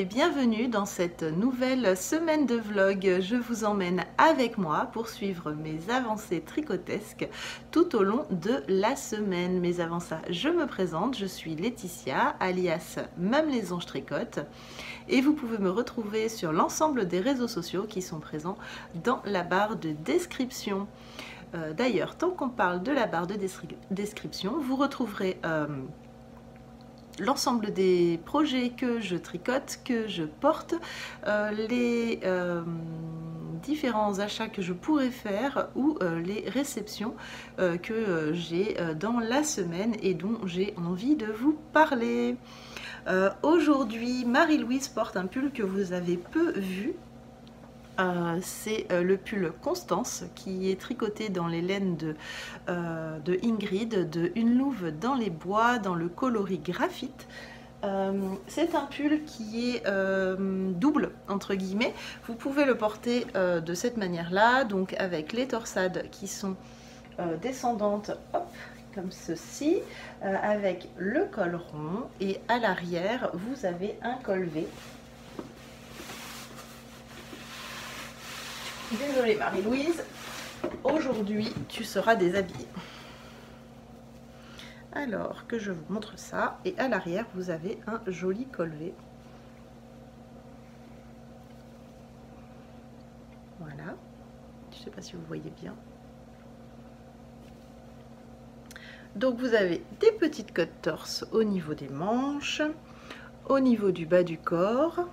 et bienvenue dans cette nouvelle semaine de vlog. Je vous emmène avec moi pour suivre mes avancées tricotesques tout au long de la semaine. Mais avant ça, je me présente, je suis Laetitia, alias Mamelaison Je Tricote, et vous pouvez me retrouver sur l'ensemble des réseaux sociaux qui sont présents dans la barre de description. D'ailleurs, tant qu'on parle de la barre de description, vous retrouverez l'ensemble des projets que je tricote, que je porte, les différents achats que je pourrais faire ou les réceptions que j'ai dans la semaine et dont j'ai envie de vous parler. Aujourd'hui, Marie-Louise porte un pull que vous avez peu vu. C'est le pull Constance qui est tricoté dans les laines de Ingrid, de Une Louve dans les bois, dans le coloris graphite. C'est un pull qui est double entre guillemets. Vous pouvez le porter de cette manière là, donc avec les torsades qui sont descendantes, hop, comme ceci, avec le col rond, et à l'arrière vous avez un col V. Désolée Marie-Louise, aujourd'hui tu seras déshabillée. Alors que je vous montre ça, et à l'arrière vous avez un joli col V. Voilà, je ne sais pas si vous voyez bien. Donc vous avez des petites côtes torse au niveau des manches, au niveau du bas du corps,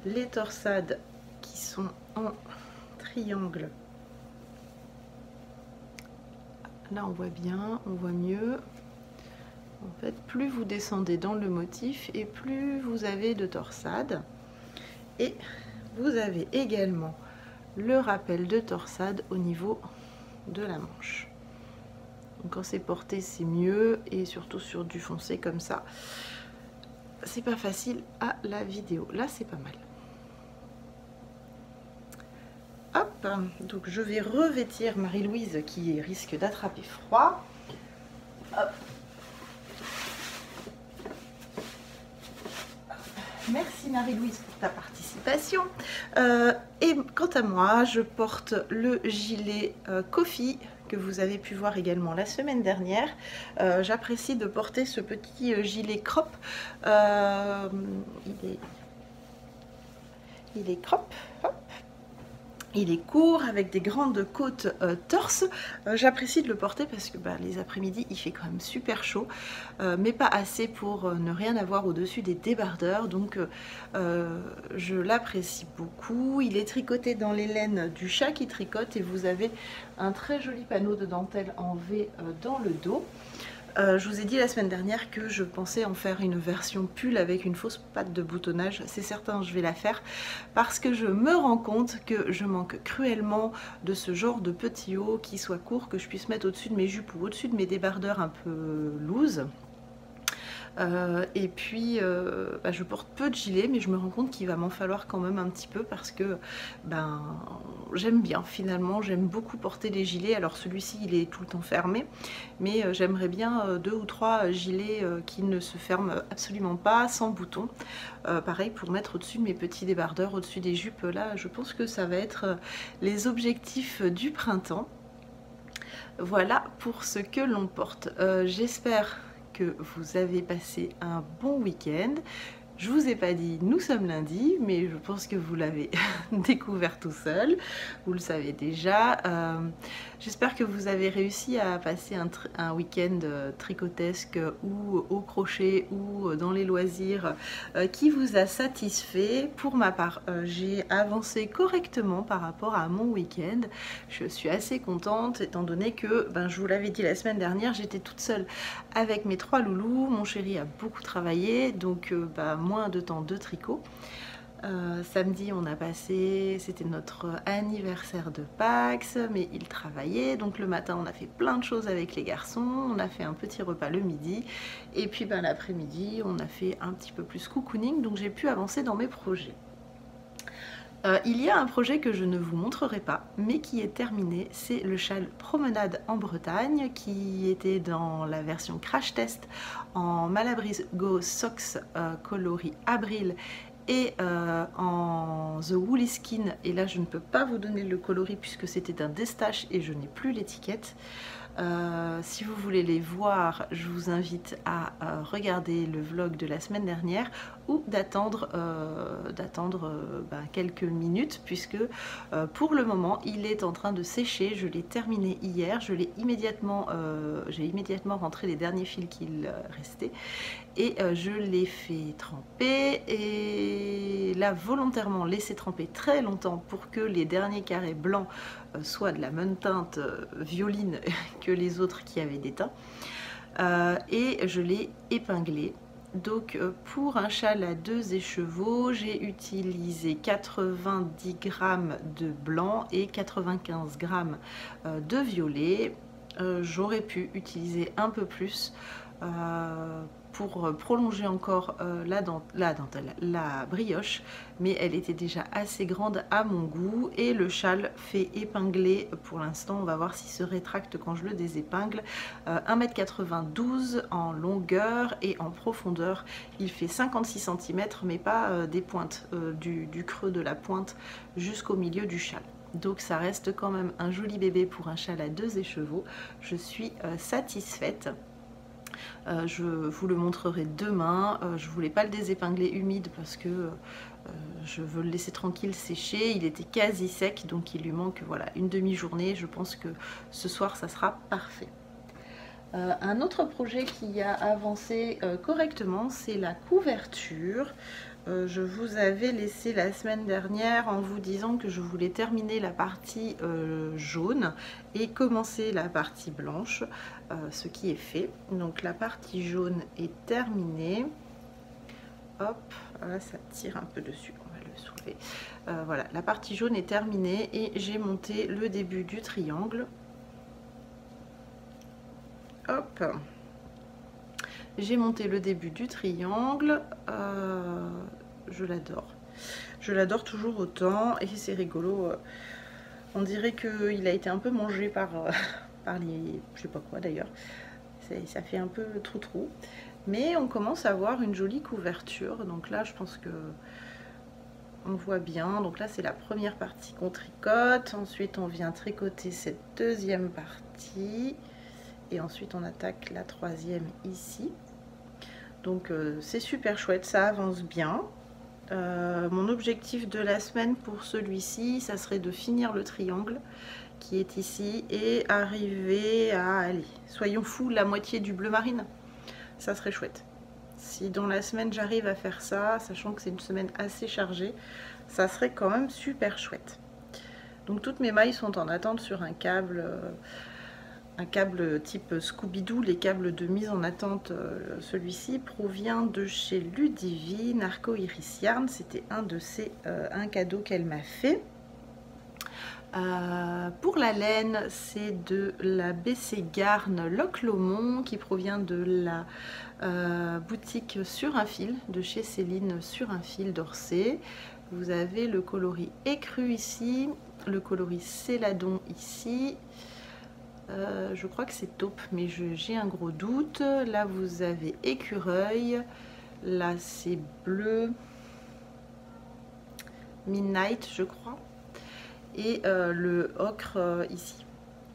les torsades qui sont en triangle. Là on voit bien, on voit mieux. En fait, plus vous descendez dans le motif et plus vous avez de torsades. Et vous avez également le rappel de torsade au niveau de la manche. Donc quand c'est porté c'est mieux, et surtout sur du foncé comme ça, c'est pas facile à la vidéo. Là c'est pas mal. Hop, donc je vais revêtir Marie-Louise qui risque d'attraper froid. Hop. Merci Marie-Louise pour ta participation. Et quant à moi, je porte le gilet Coffee que vous avez pu voir également la semaine dernière. J'apprécie de porter ce petit gilet crop. Il est crop. Hop. Il est court avec des grandes côtes torse. J'apprécie de le porter parce que les après-midi il fait quand même super chaud, mais pas assez pour ne rien avoir au-dessus des débardeurs. Donc je l'apprécie beaucoup. Il est tricoté dans les laines du chat qui tricote, et vous avez un très joli panneau de dentelle en V dans le dos. Je vous ai dit la semaine dernière que je pensais en faire une version pull avec une fausse patte de boutonnage. C'est certain, je vais la faire parce que je me rends compte que je manque cruellement de ce genre de petit haut qui soit court, que je puisse mettre au-dessus de mes jupes ou au-dessus de mes débardeurs un peu loose. Et puis je porte peu de gilets, mais je me rends compte qu'il va m'en falloir quand même un petit peu parce que j'aime bien, finalement j'aime beaucoup porter les gilets. Alors celui-ci il est tout le temps fermé, mais j'aimerais bien 2 ou 3 gilets qui ne se ferment absolument pas, sans bouton. Pareil pour mettre au-dessus de mes petits débardeurs, au-dessus des jupes. Là je pense que ça va être les objectifs du printemps. Voilà pour ce que l'on porte. J'espère que vous avez passé un bon week-end. Je vous ai pas dit nous sommes lundi, mais je pense que vous l'avez découvert tout seul, vous le savez déjà. J'espère que vous avez réussi à passer un week-end tricotesque ou au crochet ou dans les loisirs qui vous a satisfait. Pour ma part, j'ai avancé correctement par rapport à mon week-end. Je suis assez contente étant donné que, je vous l'avais dit la semaine dernière, j'étais toute seule avec mes 3 loulous. Mon chéri a beaucoup travaillé, donc moins de temps de tricot. Samedi on a passé, c'était notre anniversaire de Pax, mais il travaillait, donc le matin on a fait plein de choses avec les garçons, on a fait un petit repas le midi, et puis l'après-midi on a fait un petit peu plus cocooning, donc j'ai pu avancer dans mes projets. Il y a un projet que je ne vous montrerai pas, mais qui est terminé, c'est le châle Promenade en Bretagne, qui était dans la version crash test en Malabrigo Socks coloris Abril et en The Woolly Skin, et là je ne peux pas vous donner le coloris puisque c'était un destache et je n'ai plus l'étiquette. Si vous voulez les voir, je vous invite à regarder le vlog de la semaine dernière ou d'attendre quelques minutes, puisque pour le moment il est en train de sécher. Je l'ai terminé hier, j'ai immédiatement rentré les derniers fils qu'il restait et je l'ai fait tremper, et là volontairement laissé tremper très longtemps pour que les derniers carrés blancs soient de la même teinte violine que les autres qui avaient des teints, et je l'ai épinglé. Donc pour un châle à 2 écheveaux, j'ai utilisé 90 g de blanc et 95 g de violet. J'aurais pu utiliser un peu plus pour prolonger encore la brioche, mais elle était déjà assez grande à mon goût, et le châle fait épingler pour l'instant. On va voir s'il se rétracte quand je le désépingle. 1,92 m en longueur, et en profondeur il fait 56 cm, mais pas des pointes, du creux de la pointe jusqu'au milieu du châle. Donc ça reste quand même un joli bébé pour un châle à 2 écheveaux. Je suis satisfaite. Je vous le montrerai demain. Je voulais pas le désépingler humide parce que je veux le laisser tranquille sécher. Il était quasi sec, donc il lui manque voilà une demi-journée. Je pense que ce soir ça sera parfait. Un autre projet qui a avancé correctement, c'est la couverture. Je vous avais laissé la semaine dernière en vous disant que je voulais terminer la partie jaune et commencer la partie blanche, ce qui est fait. Donc la partie jaune est terminée. Hop, là ça tire un peu dessus, on va le soulever. Voilà, la partie jaune est terminée et j'ai monté le début du triangle. Hop, j'ai monté le début du triangle. Je l'adore toujours autant, et c'est rigolo. On dirait qu'il a été un peu mangé par les, je sais pas quoi d'ailleurs. Ça fait un peu trou, mais on commence à voir une jolie couverture. Donc là je pense que on voit bien. Donc là c'est la première partie qu'on tricote, ensuite on vient tricoter cette deuxième partie, et ensuite on attaque la troisième ici. Donc c'est super chouette, ça avance bien. Mon objectif de la semaine pour celui-ci, ça serait de finir le triangle qui est ici et arriver à, allez, soyons fous, la moitié du bleu marine. Ça serait chouette. Si dans la semaine j'arrive à faire ça, sachant que c'est une semaine assez chargée, ça serait quand même super chouette. Donc toutes mes mailles sont en attente sur un câble type Scooby-Doo. Les câbles de mise en attente, celui-ci provient de chez Ludivine Arco Iris Yarn. C'était un cadeau qu'elle m'a fait. Pour la laine, c'est de la BC Garn Loch Lomond, qui provient de la boutique Sur un fil de chez Céline Sur un fil d'Orsay. Vous avez le coloris écru ici, le coloris céladon ici. Je crois que c'est taupe, mais j'ai un gros doute. Là vous avez écureuil, là c'est bleu midnight je crois, et le ocre ici.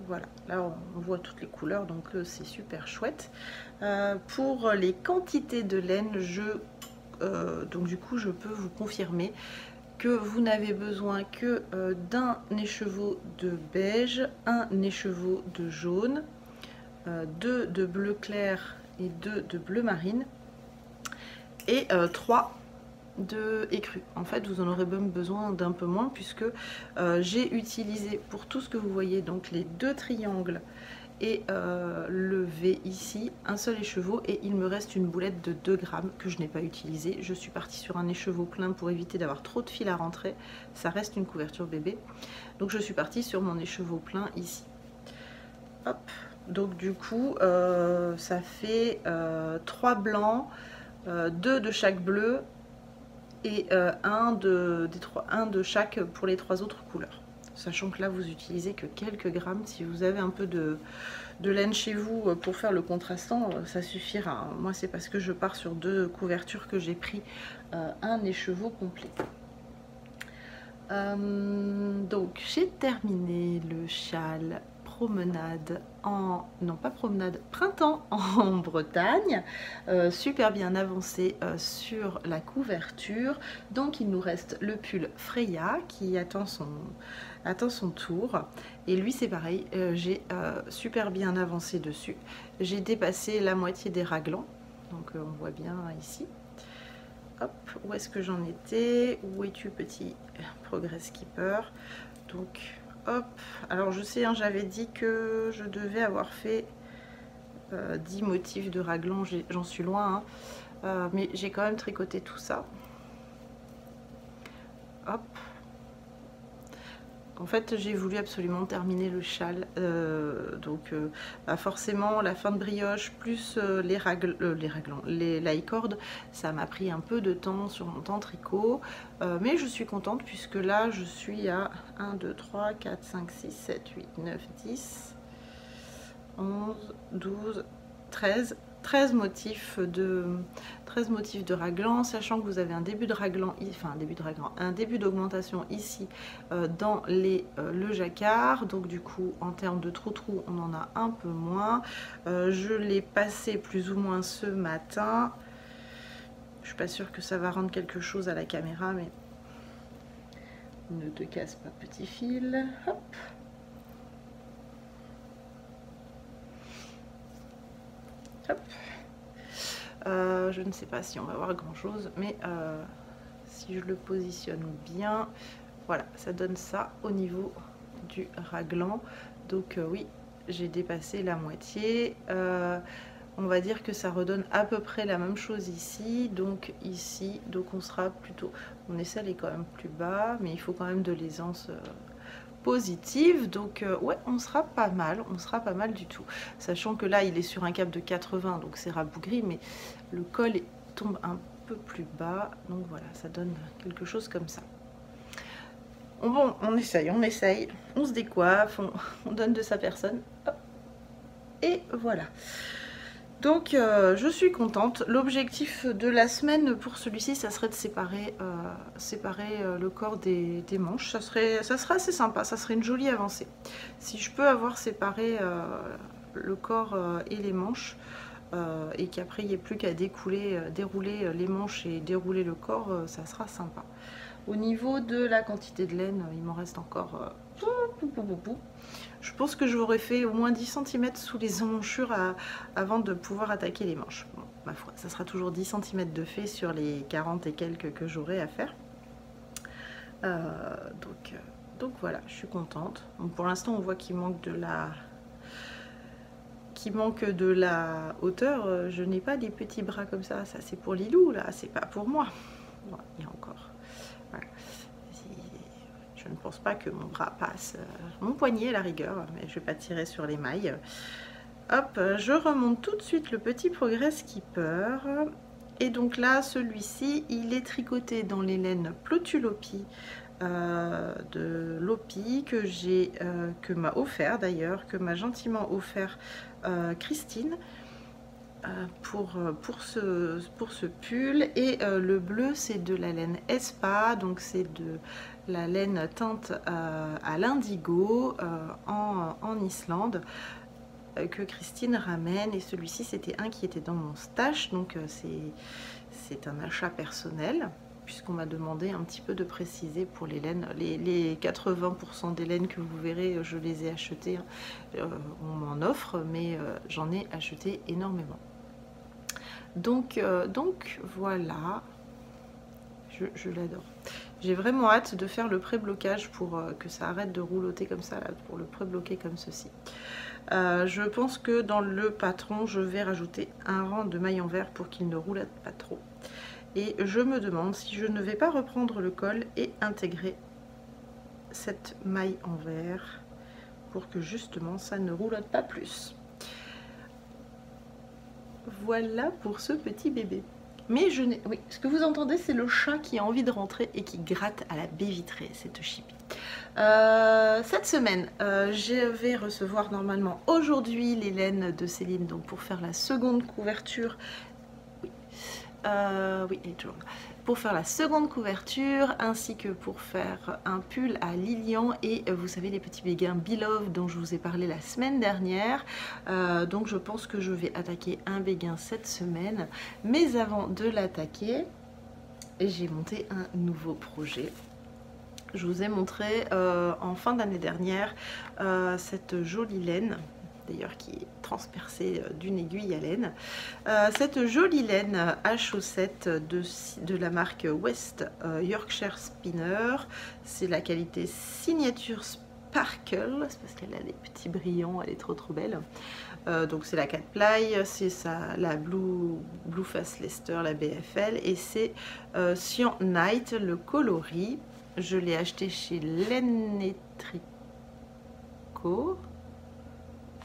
Voilà, là on voit toutes les couleurs, donc c'est super chouette. Pour les quantités de laine, donc du coup je peux vous confirmer que vous n'avez besoin que d'un écheveau de beige, un écheveau de jaune, 2 de bleu clair et 2 de bleu marine, et 3 de écru. En fait vous en aurez même besoin d'un peu moins, puisque j'ai utilisé pour tout ce que vous voyez, donc les 2 triangles et le V ici, un seul écheveau, et il me reste une boulette de 2 grammes que je n'ai pas utilisée. Je suis partie sur un écheveau plein pour éviter d'avoir trop de fil à rentrer. Ça reste une couverture bébé, donc je suis partie sur mon écheveau plein ici. Hop, donc du coup ça fait 3 blancs, 2 de chaque bleu et un de chaque pour les 3 autres couleurs. Sachant que là vous utilisez que quelques grammes. Si vous avez un peu de laine chez vous pour faire le contrastant, ça suffira. Moi c'est parce que je pars sur 2 couvertures que j'ai pris un écheveau complet. Donc j'ai terminé le châle promenade non pas promenade, printemps en Bretagne, super bien avancé sur la couverture. Donc il nous reste le pull Freya qui attend son tour, et lui c'est pareil, j'ai super bien avancé dessus. J'ai dépassé la moitié des raglans, donc on voit bien ici. Hop, où est-ce que j'en étais? Où es-tu, petit Progress Keeper? Donc hop, alors je sais, hein, j'avais dit que je devais avoir fait 10 motifs de raglan, j'en suis loin, hein. Mais j'ai quand même tricoté tout ça. Hop. En fait, j'ai voulu absolument terminer le châle, bah forcément la fin de brioche plus les high-cord, ça m'a pris un peu de temps sur mon temps tricot, mais je suis contente puisque là je suis à 1, 2, 3, 4, 5, 6, 7, 8, 9, 10, 11, 12, 13 motifs de raglan, sachant que vous avez un début de raglan, un début d'augmentation ici dans le jacquard. Donc du coup en termes de trou on en a un peu moins. Je l'ai passé plus ou moins ce matin. Je suis pas sûre que ça va rendre quelque chose à la caméra, mais ne te casse pas, petit fil. Hop. Hop. Je ne sais pas si on va voir grand chose, mais si je le positionne bien, voilà, ça donne ça au niveau du raglan. Donc oui, j'ai dépassé la moitié. On va dire que ça redonne à peu près la même chose ici. Donc ici, donc on sera plutôt, mon aisselle est quand même plus bas, mais il faut quand même de l'aisance positive. Donc ouais, on sera pas mal du tout, sachant que là il est sur un cap de 80, donc c'est rabougri, mais le col tombe un peu plus bas, donc voilà, ça donne quelque chose comme ça. Bon, on essaye, on se décoiffe, on donne de sa personne. Hop. Et voilà. Donc je suis contente. L'objectif de la semaine pour celui-ci, ça serait de séparer le corps des manches. Ça serait assez sympa, ça serait une jolie avancée. Si je peux avoir séparé le corps et les manches, et qu'après il n'y ait plus qu'à dérouler les manches et dérouler le corps, ça sera sympa. Au niveau de la quantité de laine, il m'en reste encore je pense que j'aurais fait au moins 10 cm sous les emmanchures avant de pouvoir attaquer les manches. Bon, ma foi, ça sera toujours 10 cm de fait sur les 40 et quelques que j'aurai à faire. Donc voilà, je suis contente. Donc pour l'instant, on voit qu'il manque de la hauteur. Je n'ai pas des petits bras comme ça. Ça, c'est pour Lilou, là. C'est pas pour moi. Bon, il y a encore. Voilà. Je ne pense pas que mon bras passe, mon poignet à la rigueur, mais je vais pas tirer sur les mailles. Hop, je remonte tout de suite le petit Progress Keeper. Et donc là, celui-ci, il est tricoté dans les laines Plotulopi de Lopi que m'a offert d'ailleurs, que m'a gentiment offert Christine. Pour ce pull, et le bleu c'est de la laine Espa, donc c'est de la laine teinte à l'indigo en Islande, que Christine ramène, et celui-ci c'était un qui était dans mon stash, donc c'est un achat personnel puisqu'on m'a demandé un petit peu de préciser pour les laines. Les 80% des laines que vous verrez, je les ai achetées, on m'en offre, mais j'en ai acheté énormément. Donc voilà, je l'adore. J'ai vraiment hâte de faire le pré-blocage pour que ça arrête de rouloter comme ça, là, pour le pré-bloquer comme ceci. Je pense que dans le patron, je vais rajouter un rang de maille en vert pour qu'il ne roulote pas trop. Et je me demande si je ne vais pas reprendre le col et intégrer cette maille en vert pour que justement ça ne roulote pas plus. Voilà pour ce petit bébé. Mais je n'ai... Oui, ce que vous entendez, c'est le chat qui a envie de rentrer et qui gratte à la baie vitrée, cette chippie. Cette semaine, je vais recevoir normalement aujourd'hui les laines de Céline, donc pour faire la seconde couverture. Oui, oui, elle est toujours là. Pour faire la seconde couverture, ainsi que pour faire un pull à Lilian et vous savez les petits béguins Beloved dont je vous ai parlé la semaine dernière. Donc je pense que je vais attaquer un béguin cette semaine, mais avant de l'attaquer, j'ai monté un nouveau projet. Je vous ai montré en fin d'année dernière cette jolie laine, d'ailleurs qui est transpercée d'une aiguille à laine. Cette jolie laine à chaussettes de la marque West Yorkshire Spinner. C'est la qualité signature Sparkle, c'est parce qu'elle a des petits brillants, elle est trop belle. Donc c'est la 4 ply, c'est la Blue Face Leicester, la BFL, et c'est Cyan Night, le coloris. Je l'ai acheté chez Laine et Tricot.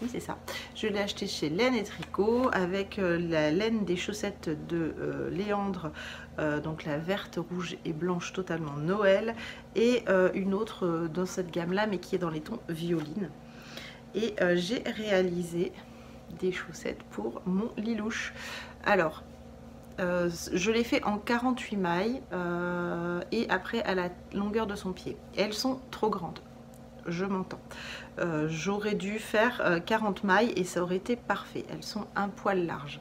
Oui, c'est ça. Je l'ai acheté chez Laine et Tricot avec la laine des chaussettes de Léandre, donc la verte, rouge et blanche totalement Noël, et une autre dans cette gamme-là, mais qui est dans les tons violines. Et j'ai réalisé des chaussettes pour mon Lilouche. Alors, je l'ai fait en 48 mailles et après à la longueur de son pied. Elles sont trop grandes, je m'entends. J'aurais dû faire 40 mailles et ça aurait été parfait. Elles sont un poil larges.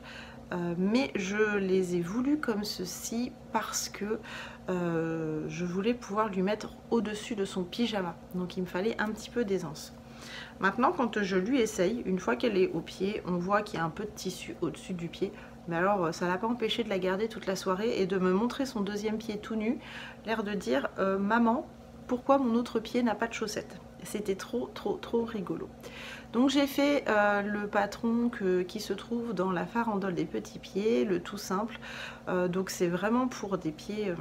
Mais je les ai voulues comme ceci parce que je voulais pouvoir lui mettre au-dessus de son pyjama. Donc il me fallait un petit peu d'aisance. Maintenant, quand je lui essaye, une fois qu'elle est au pied, on voit qu'il y a un peu de tissu au-dessus du pied. Mais alors, ça l'a pas empêché de la garder toute la soirée et de me montrer son deuxième pied tout nu, l'air de dire maman, pourquoi mon autre pied n'a pas de chaussettes? C'était trop rigolo. Donc j'ai fait le patron qui se trouve dans la farandole des petits pieds, le tout simple. Donc c'est vraiment pour des pieds...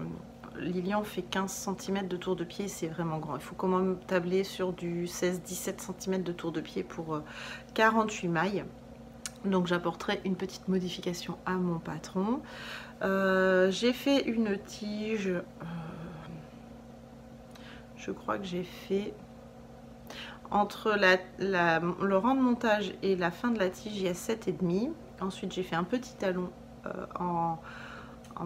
Lilian fait 15 cm de tour de pied, c'est vraiment grand. Il faut quand même tabler sur du 16-17 cm de tour de pied pour 48 mailles. Donc j'apporterai une petite modification à mon patron. J'ai fait une tige, je crois que j'ai fait entre le rang de montage et la fin de la tige, il y a 7,5. Ensuite j'ai fait un petit talon en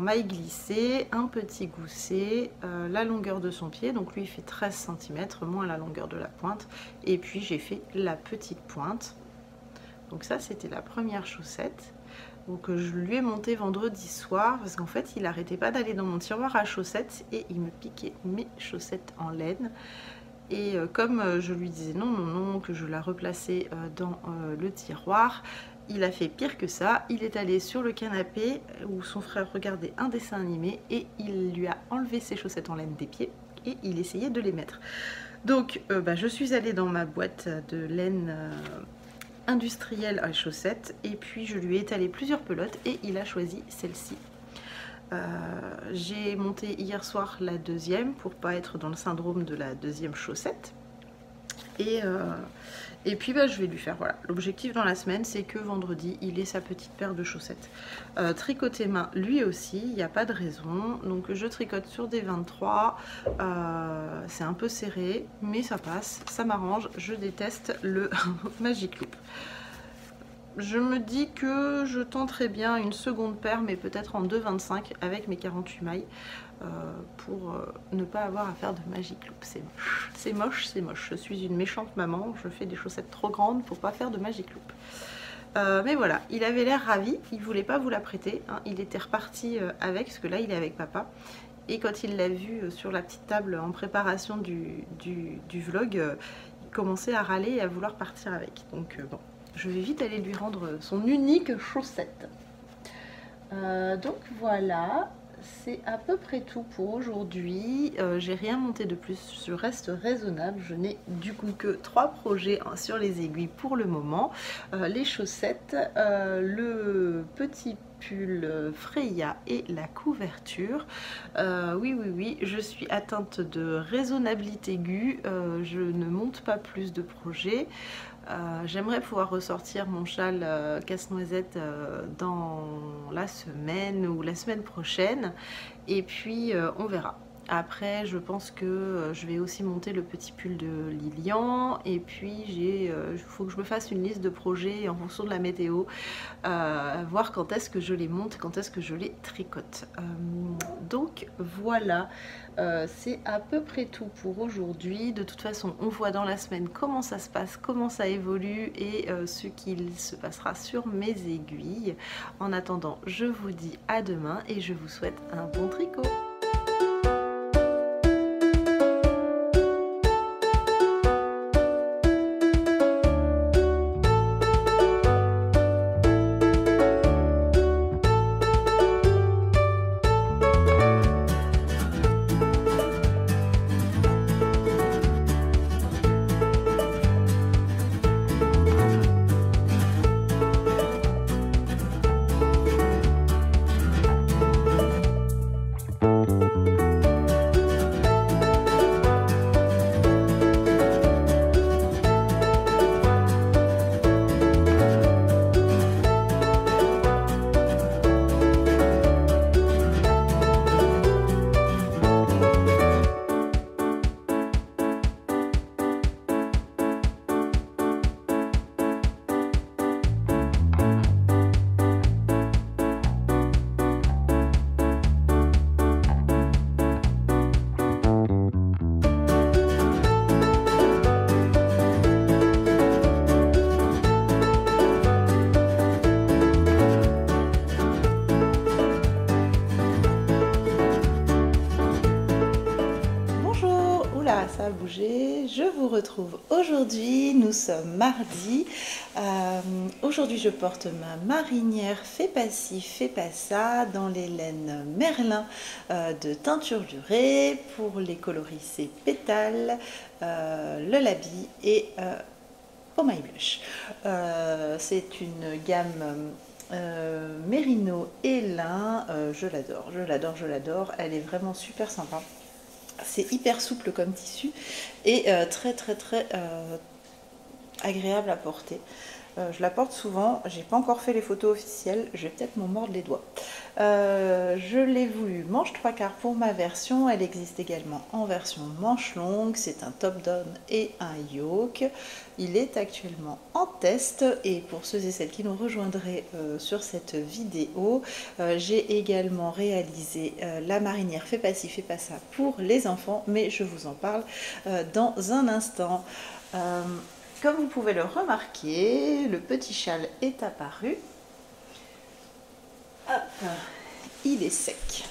maille glissée, un petit gousset, la longueur de son pied, donc lui il fait 13 cm, moins la longueur de la pointe, et puis j'ai fait la petite pointe. Donc ça c'était la première chaussette, donc je lui ai monté vendredi soir, parce qu'en fait il n'arrêtait pas d'aller dans mon tiroir à chaussettes, et il me piquait mes chaussettes en laine. Et comme je lui disais non, que je la replaçais dans le tiroir, il a fait pire que ça. Il est allé sur le canapé où son frère regardait un dessin animé et il lui a enlevé ses chaussettes en laine des pieds et il essayait de les mettre. Donc je suis allée dans ma boîte de laine industrielle à chaussettes et puis je lui ai étalé plusieurs pelotes et il a choisi celle-ci. J'ai monté hier soir la deuxième pour pas être dans le syndrome de la deuxième chaussette. Et puis je vais lui faire, voilà, l'objectif dans la semaine c'est que vendredi il ait sa petite paire de chaussettes. Tricoter main lui aussi, il n'y a pas de raison, donc je tricote sur des 23, c'est un peu serré mais ça passe, ça m'arrange. Je déteste le Magic Loop. Je me dis que je tenterai bien une seconde paire, mais peut-être en 2,25 avec mes 48 mailles pour ne pas avoir à faire de Magic Loop. C'est moche, c'est moche, c'est moche. Je suis une méchante maman, je fais des chaussettes trop grandes pour pas faire de Magic Loop. Mais voilà, il avait l'air ravi, il voulait pas vous la prêter, hein. Il était reparti avec, parce que là il est avec papa. Et quand il l'a vu sur la petite table en préparation du vlog, il commençait à râler et à vouloir partir avec. Donc bon. Je vais vite aller lui rendre son unique chaussette. Donc voilà, c'est à peu près tout pour aujourd'hui. J'ai rien monté de plus, je reste raisonnable. Je n'ai du coup que 3 projets sur les aiguilles pour le moment. Les chaussettes, le petit pull Freya et la couverture. Oui, je suis atteinte de raisonnabilité aiguë. Je ne monte pas plus de projets. J'aimerais pouvoir ressortir mon châle casse-noisette dans la semaine ou la semaine prochaine. Et puis on verra. Après, je pense que je vais aussi monter le petit pull de Lilian. Et puis, il faut que je me fasse une liste de projets en fonction de la météo. Voir quand est-ce que je les monte, quand est-ce que je les tricote. Donc, voilà. C'est à peu près tout pour aujourd'hui. De toute façon, on voit dans la semaine comment ça se passe, comment ça évolue et ce qu'il se passera sur mes aiguilles. En attendant, je vous dis à demain et je vous souhaite un bon tricot. Ça a bougé. Je vous retrouve aujourd'hui, nous sommes mardi. Aujourd'hui je porte ma marinière Fais pas ci, fais pas ça dans les laines Merlin de teinture durée. Pour les coloris c'est Pétale, le Labi et Oh My Blush. C'est une gamme Mérino et lin. Je l'adore, je l'adore, je l'adore. Elle est vraiment super sympa. C'est hyper souple comme tissu et très agréable à porter. Je la porte souvent, j'ai pas encore fait les photos officielles, je vais peut-être m'en mordre les doigts. Je l'ai voulu manche 3/4 pour ma version, elle existe également en version manche longue, c'est un top down et un yoke. Il est actuellement en test et pour ceux et celles qui nous rejoindraient sur cette vidéo, j'ai également réalisé la marinière Fais pas ci, fais pas ça pour les enfants, mais je vous en parle dans un instant. Comme vous pouvez le remarquer, le petit châle est apparu. Hop, il est sec.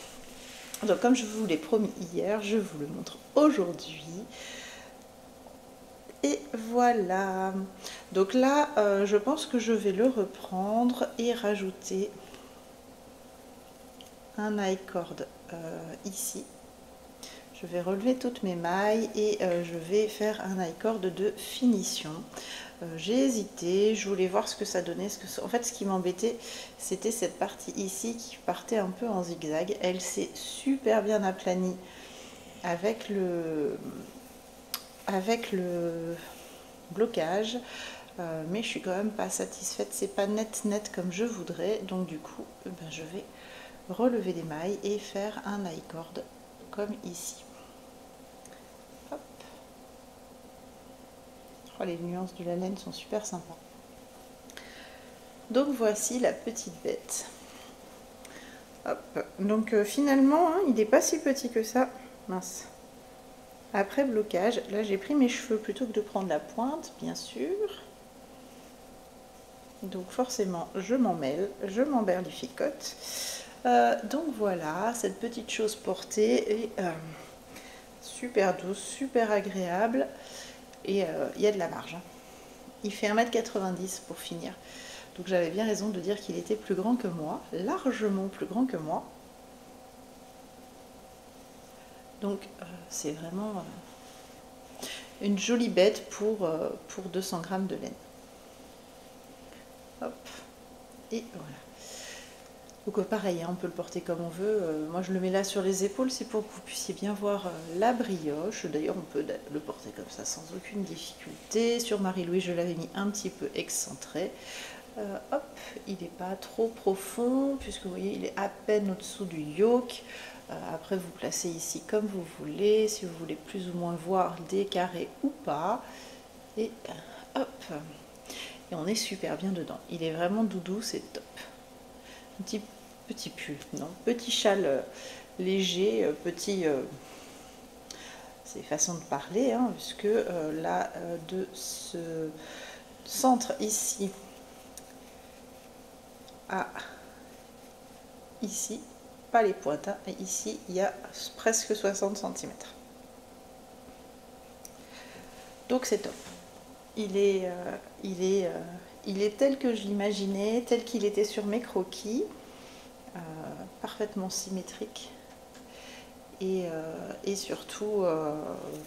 Donc comme je vous l'ai promis hier, je vous le montre aujourd'hui. Et voilà. Donc là, je pense que je vais le reprendre et rajouter un high cord ici. Je vais relever toutes mes mailles et je vais faire un high cord de finition. J'ai hésité, je voulais voir ce que ça donnait. En fait, ce qui m'embêtait, c'était cette partie ici qui partait un peu en zigzag. Elle s'est super bien aplanie avec le blocage. Mais je suis quand même pas satisfaite. C'est pas net comme je voudrais. Donc du coup, je vais relever les mailles et faire un high cord comme ici. Hop. Oh, les nuances de la laine sont super sympas. Donc voici la petite bête. Hop. Donc finalement, hein, il n'est pas si petit que ça. Mince. Après blocage, là j'ai pris mes cheveux plutôt que de prendre la pointe, bien sûr. Donc forcément, je m'en mêle, je m'emberlificote. Donc voilà, cette petite chose portée est super douce, super agréable et il y a de la marge. Il fait 1,90 m pour finir. Donc j'avais bien raison de dire qu'il était plus grand que moi, largement plus grand que moi. Donc c'est vraiment une jolie bête pour 200 g de laine. Hop, et voilà. Donc pareil, hein, on peut le porter comme on veut. Moi je le mets là sur les épaules, c'est pour que vous puissiez bien voir la brioche. D'ailleurs on peut le porter comme ça sans aucune difficulté. Sur Marie-Louise je l'avais mis un petit peu excentré. Hop, il n'est pas trop profond puisque vous voyez il est à peine au-dessous du yoke. Après vous placez ici comme vous voulez, si vous voulez plus ou moins voir des carrés ou pas. Et hop, et on est super bien dedans. Il est vraiment doudou, c'est top. Un petit pull, non, petit châle léger, petit, c'est façon de parler, hein, puisque là, de ce centre ici à ici, pas les pointes, hein, et ici, il y a presque 60 cm. Donc c'est top. Il est tel que je l'imaginais, tel qu'il était sur mes croquis, parfaitement symétrique. Et surtout,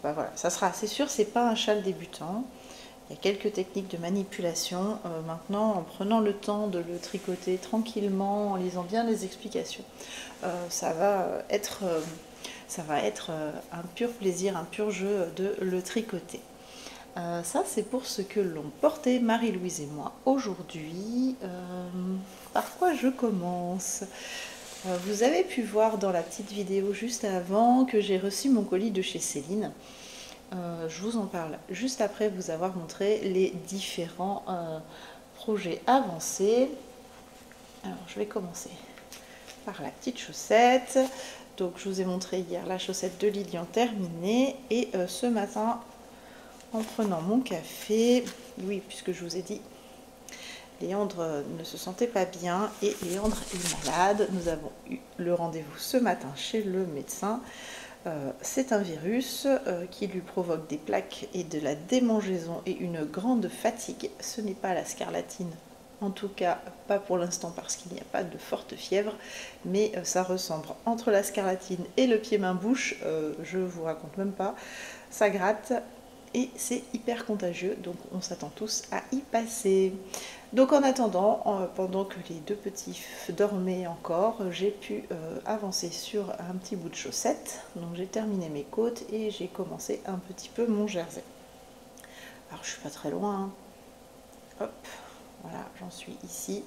bah voilà, ça sera, c'est sûr, c'est pas un châle débutant. Il y a quelques techniques de manipulation. Maintenant, en prenant le temps de le tricoter tranquillement, en lisant bien les explications, ça va être un pur plaisir, un pur jeu de le tricoter. Ça, c'est pour ce que l'on portait Marie-Louise et moi aujourd'hui. Par quoi je commence ? Vous avez pu voir dans la petite vidéo juste avant que j'ai reçu mon colis de chez Céline. Je vous en parle juste après vous avoir montré les différents projets avancés. Alors je vais commencer par la petite chaussette. Donc je vous ai montré hier la chaussette de Lilian terminée et ce matin en prenant mon café, oui puisque je vous ai dit Léandre ne se sentait pas bien et Léandre est malade. Nous avons eu le rendez-vous ce matin chez le médecin. C'est un virus qui lui provoque des plaques et de la démangeaison et une grande fatigue. Ce n'est pas la scarlatine, en tout cas pas pour l'instant parce qu'il n'y a pas de forte fièvre, mais ça ressemble entre la scarlatine et le pied-main-bouche, je vous raconte même pas, ça gratte et c'est hyper contagieux, donc on s'attend tous à y passer. Donc en attendant, pendant que les deux petits dormaient encore, j'ai pu avancer sur un petit bout de chaussette. Donc j'ai terminé mes côtes et j'ai commencé un petit peu mon jersey. Alors je suis pas très loin, hein. Hop, voilà, j'en suis ici.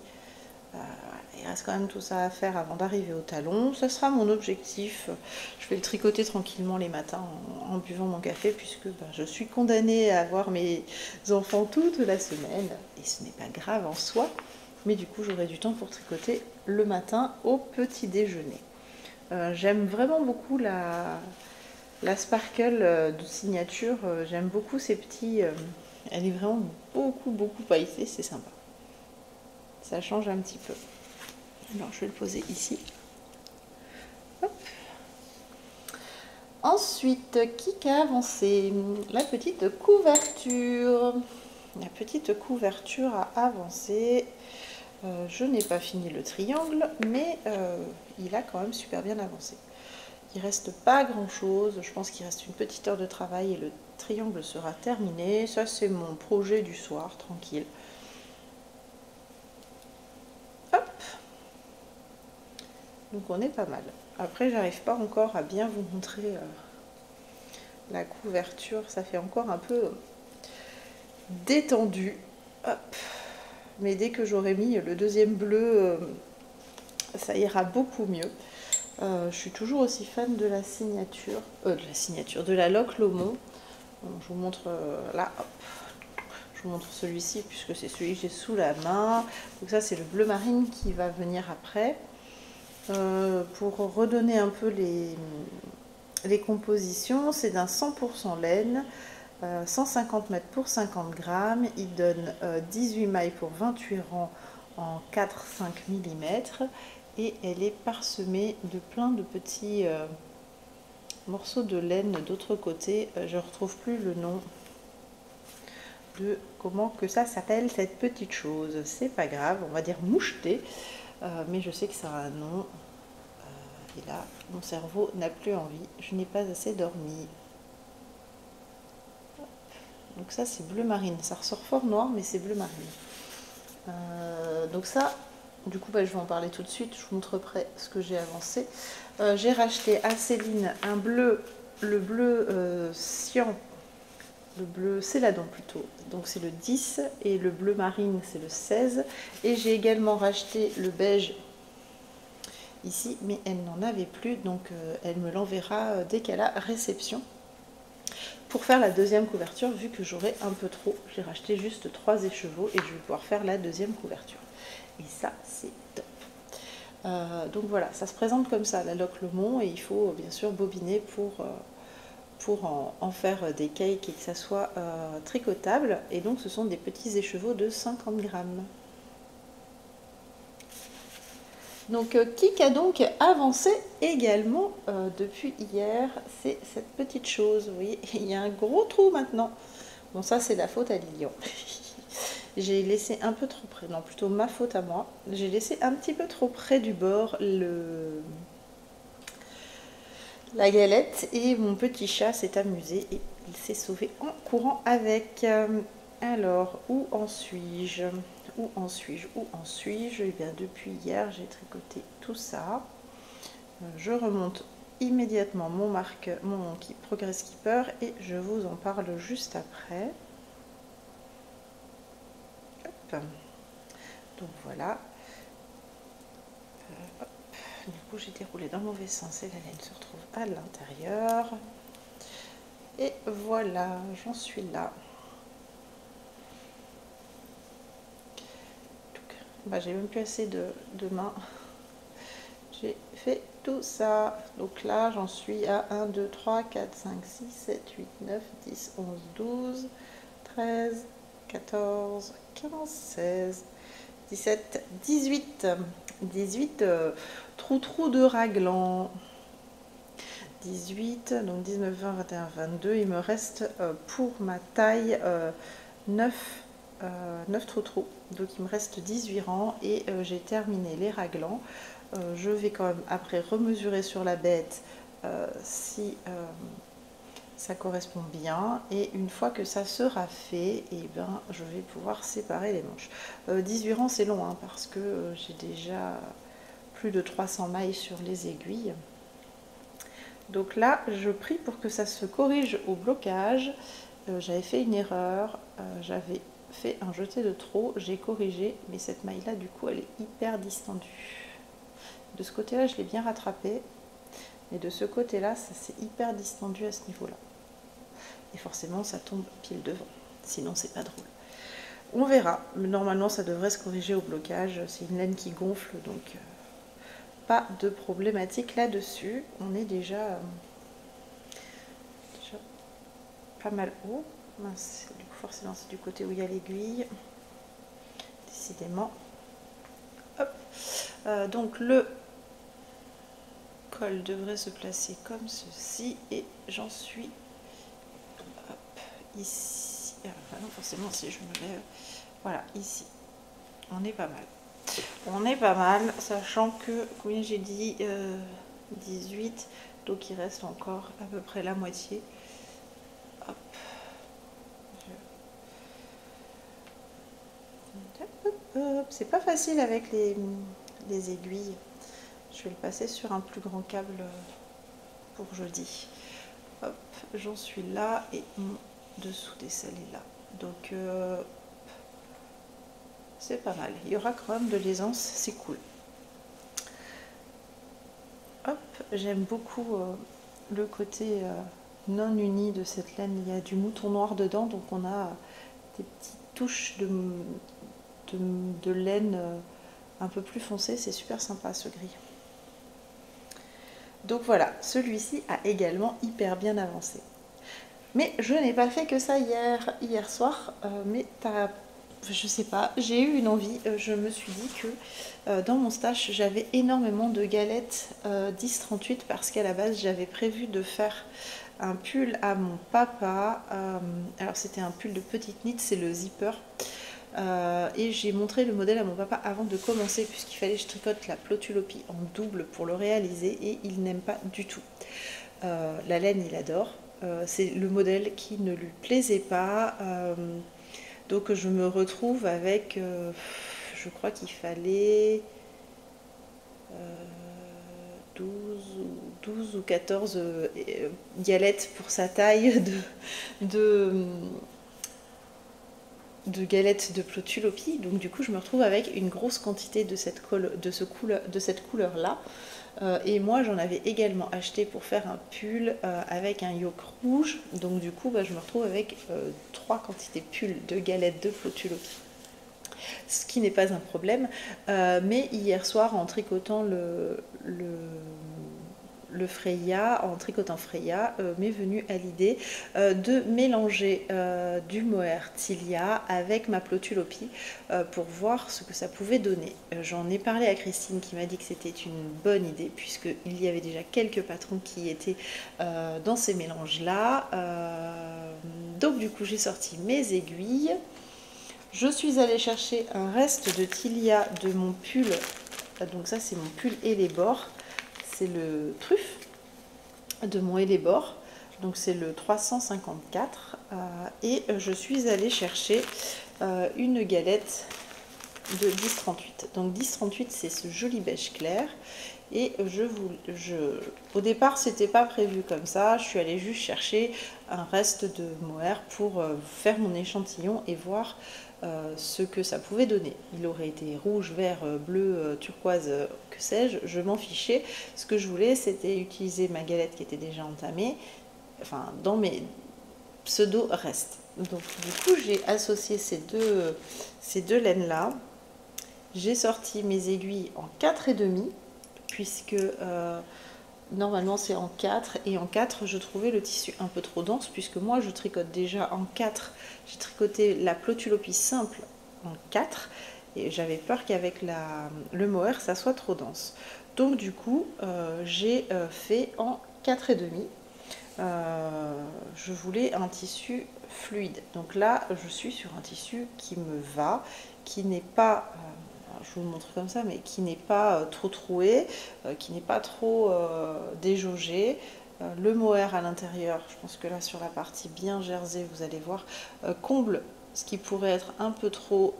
Il reste quand même tout ça à faire avant d'arriver au talon. Ce sera mon objectif. Je vais le tricoter tranquillement les matins en buvant mon café puisque je suis condamnée à avoir mes enfants toute la semaine et ce n'est pas grave en soi, mais du coup j'aurai du temps pour tricoter le matin au petit déjeuner. J'aime vraiment beaucoup la sparkle de signature. J'aime beaucoup ces petits, elle est vraiment beaucoup paillée, c'est sympa. Ça change un petit peu. Alors je vais le poser ici. Hop. Ensuite, qui a avancé? La petite couverture. La petite couverture a avancé. Je n'ai pas fini le triangle, mais il a quand même super bien avancé. Il ne reste pas grand chose. Je pense qu'il reste une petite heure de travail et le triangle sera terminé. Ça, c'est mon projet du soir, tranquille. Hop. Donc on est pas mal. Après j'arrive pas encore à bien vous montrer la couverture, ça fait encore un peu détendu. Hop. Mais dès que j'aurai mis le deuxième bleu, ça ira beaucoup mieux. Je suis toujours aussi fan de la signature, de la Loc Lomond. Bon, je vous montre là, hop. Je vous montre celui-ci puisque c'est celui que j'ai sous la main. Donc ça c'est le bleu marine qui va venir après. Pour redonner un peu les compositions, c'est d'un 100% laine, 150 mètres pour 50 grammes. Il donne 18 mailles pour 28 rangs en 4-5 mm et elle est parsemée de plein de petits morceaux de laine d'autre côté. Je ne retrouve plus le nom de comment que ça s'appelle cette petite chose. C'est pas grave, on va dire moucheté. Mais je sais que ça a un nom. Et là, mon cerveau n'a plus envie. Je n'ai pas assez dormi. Donc ça, c'est bleu marine. Ça ressort fort noir, mais c'est bleu marine. Donc ça, Du coup, bah, je vais en parler tout de suite, je vous montrerai ce que j'ai avancé. J'ai racheté à Céline un bleu, le bleu cyan, le bleu céladon plutôt, donc c'est le 10, et le bleu marine c'est le 16. Et j'ai également racheté le beige ici, mais elle n'en avait plus, donc elle me l'enverra dès qu'elle a réception. Pour faire la deuxième couverture, vu que j'aurai un peu trop, j'ai racheté juste 3 écheveaux et je vais pouvoir faire la deuxième couverture. Et ça, c'est top. Donc voilà, ça se présente comme ça, la Loc Lomond, et il faut bien sûr bobiner pour en faire des cakes et que ça soit tricotable. Et donc ce sont des petits écheveaux de 50 grammes. Donc qui a donc avancé également depuis hier, c'est cette petite chose, vous voyez, il y a un gros trou maintenant. Bon, ça c'est la faute à Lilian. J'ai laissé un peu trop près, non plutôt ma faute à moi, j'ai laissé un petit peu trop près du bord la galette et mon petit chat s'est amusé et il s'est sauvé en courant avec. Alors, où en suis-je? Où en suis-je? Où en suis-je? Eh bien, depuis hier, j'ai tricoté tout ça. Je remonte immédiatement mon Progress Keeper et je vous en parle juste après. Hop. Donc voilà. Hop. Du coup, j'ai déroulé dans le mauvais sens et la laine se retrouve à l'intérieur. Et voilà, j'en suis là. Bah, j'ai même plus assez de mains. J'ai fait tout ça. Donc là, j'en suis à 1, 2, 3, 4, 5, 6, 7, 8, 9, 10, 11, 12, 13, 14, 15, 16, 17, 18. 18 trous de raglan. 18, donc 19, 20, 21, 22. Il me reste pour ma taille 9 trous. Donc il me reste 18 rangs et j'ai terminé les raglans. Je vais quand même après remesurer sur la bête si ça correspond bien. Et une fois que ça sera fait, et ben, je vais pouvoir séparer les manches. 18 rangs c'est long hein, parce que j'ai déjà plus de 300 mailles sur les aiguilles. Donc là, je prie pour que ça se corrige au blocage. J'avais fait une erreur, j'avais fait un jeté de trop, j'ai corrigé, mais cette maille-là, du coup, elle est hyper distendue. De ce côté-là, je l'ai bien rattrapé, mais de ce côté-là, ça s'est hyper distendu à ce niveau-là. Et forcément, ça tombe pile devant, sinon c'est pas drôle. On verra, mais normalement, ça devrait se corriger au blocage. C'est une laine qui gonfle, donc pas de problématique là-dessus. On est déjà pas mal haut. Mince, du coup, forcément, c'est du côté où il y a l'aiguille. Décidément. Hop. Donc, le col devrait se placer comme ceci. Et j'en suis hop, ici. Enfin, non, forcément, si je me lève. Voilà, ici. On est pas mal. On est pas mal, sachant que, combien j'ai dit 18, donc il reste encore à peu près la moitié. Hop. C'est pas facile avec les aiguilles. Je vais le passer sur un plus grand câble pour jeudi. Hop, j'en suis là et mon dessous des selles est là. Donc c'est pas mal. Il y aura quand même de l'aisance, c'est cool. Hop, j'aime beaucoup le côté non uni de cette laine. Il y a du mouton noir dedans, donc on a des petites touches de laine un peu plus foncée. C'est super sympa ce gris. Donc voilà, celui-ci a également hyper bien avancé. Mais je n'ai pas fait que ça hier soir, mais je sais pas, j'ai eu une envie. Je me suis dit que dans mon stash, j'avais énormément de galettes 10-38 parce qu'à la base, j'avais prévu de faire un pull à mon papa. Alors c'était un pull de petite knit, c'est le zipper. Et j'ai montré le modèle à mon papa avant de commencer puisqu'il fallait que je tricote la plotulopie en double pour le réaliser et il n'aime pas du tout. La laine il adore, c'est le modèle qui ne lui plaisait pas, donc je me retrouve avec, je crois qu'il fallait 12 ou 14 galettes pour sa taille de, de galettes de Plotulopie. Donc du coup je me retrouve avec une grosse quantité de cette couleur là. Et moi j'en avais également acheté pour faire un pull avec un yoke rouge. Donc du coup je me retrouve avec 3 quantités de pulls de galettes de Plotulopie. Ce qui n'est pas un problème. Mais hier soir en tricotant le Freya, en tricotant Freya, m'est venu à l'idée de mélanger du mohair Tilia avec ma Plotulopie pour voir ce que ça pouvait donner. J'en ai parlé à Christine qui m'a dit que c'était une bonne idée puisqu'il y avait déjà quelques patrons qui étaient dans ces mélanges-là. Donc du coup j'ai sorti mes aiguilles. Je suis allée chercher un reste de Tilia de mon pull. Donc ça c'est mon pull et les bords. C'est le truffe de mon Hellebore, donc c'est le 354 et je suis allée chercher une galette de 1038. Donc 1038 c'est ce joli beige clair et au départ c'était pas prévu comme ça, je suis allée juste chercher un reste de mohair pour faire mon échantillon et voir ce que ça pouvait donner. Il aurait été rouge, vert, bleu, turquoise, que sais-je, je m'en fichais. Ce que je voulais, c'était utiliser ma galette qui était déjà entamée, enfin dans mes pseudo restes. Donc du coup, j'ai associé ces deux laines-là. J'ai sorti mes aiguilles en 4,5, puisque normalement c'est en 4 et en 4 je trouvais le tissu un peu trop dense puisque moi je tricote déjà en 4, j'ai tricoté la Plotulopie simple en 4 et j'avais peur qu'avec le mohair ça soit trop dense. Donc du coup j'ai fait en 4,5. Je voulais un tissu fluide. Donc là je suis sur un tissu qui me va, qui n'est pas je vous le montre comme ça, mais qui n'est pas trop troué, qui n'est pas trop déjaugé. Le mohair à l'intérieur, je pense que là sur la partie bien jersey, vous allez voir, comble ce qui pourrait être un peu trop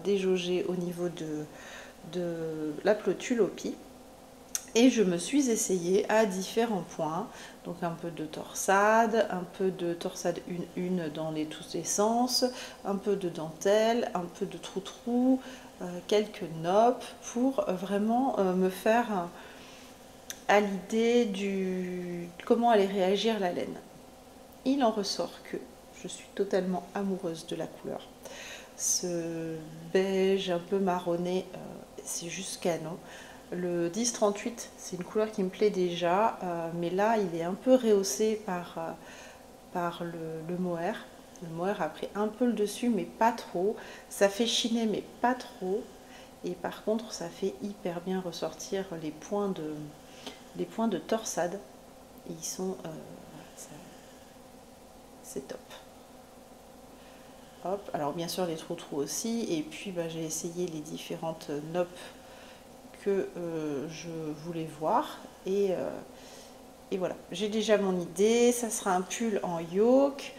déjaugé au niveau de la Plotulopie. Et je me suis essayée à différents points, donc un peu de torsade, un peu de torsade une dans tous les sens, un peu de dentelle, un peu de trou-trou, quelques noppes pour vraiment me faire à l'idée du comment allait réagir la laine. Il en ressort que je suis totalement amoureuse de la couleur. Ce beige un peu marronné, c'est juste canon. Le 1038, c'est une couleur qui me plaît déjà, mais là il est un peu rehaussé par le mohair. Le mohair a pris un peu le dessus, mais pas trop. Ça fait chiner, mais pas trop. Et par contre, ça fait hyper bien ressortir les points de torsade. Et ils sont... c'est top. Hop. Alors bien sûr, les trous aussi. Et puis, j'ai essayé les différentes noppes que je voulais voir. Et voilà. J'ai déjà mon idée. Ça sera un pull en yoke.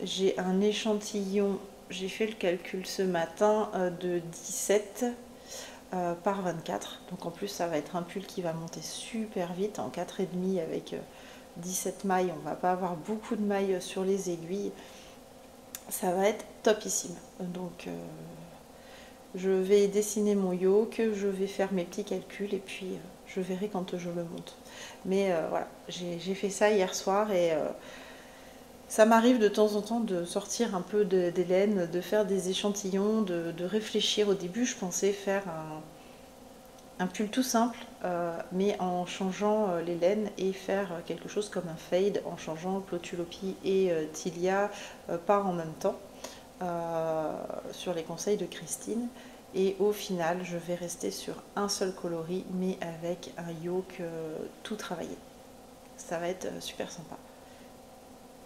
J'ai un échantillon, j'ai fait le calcul ce matin, de 17 par 24. Donc en plus ça va être un pull qui va monter super vite en 4,5 avec 17 mailles. On va pas avoir beaucoup de mailles sur les aiguilles. Ça va être topissime. Donc je vais dessiner mon yoke, je vais faire mes petits calculs et puis je verrai quand je le monte. Mais voilà, j'ai fait ça hier soir et ça m'arrive de temps en temps de sortir un peu des laines, de faire des échantillons, de réfléchir. Au début, je pensais faire un pull tout simple, mais en changeant les laines et faire quelque chose comme un fade, en changeant Plotulopie et Tilia pas en même temps, sur les conseils de Christine. Et au final, je vais rester sur un seul coloris, mais avec un yoke tout travaillé. Ça va être super sympa.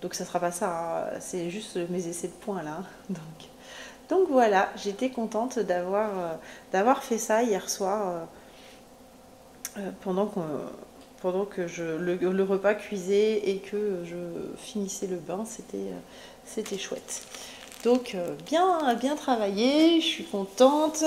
Donc ça sera pas ça, hein. C'est juste mes essais de points là. Donc voilà, j'étais contente d'avoir fait ça hier soir pendant que le repas cuisait et que je finissais le bain, c'était chouette. Donc bien travaillé, je suis contente.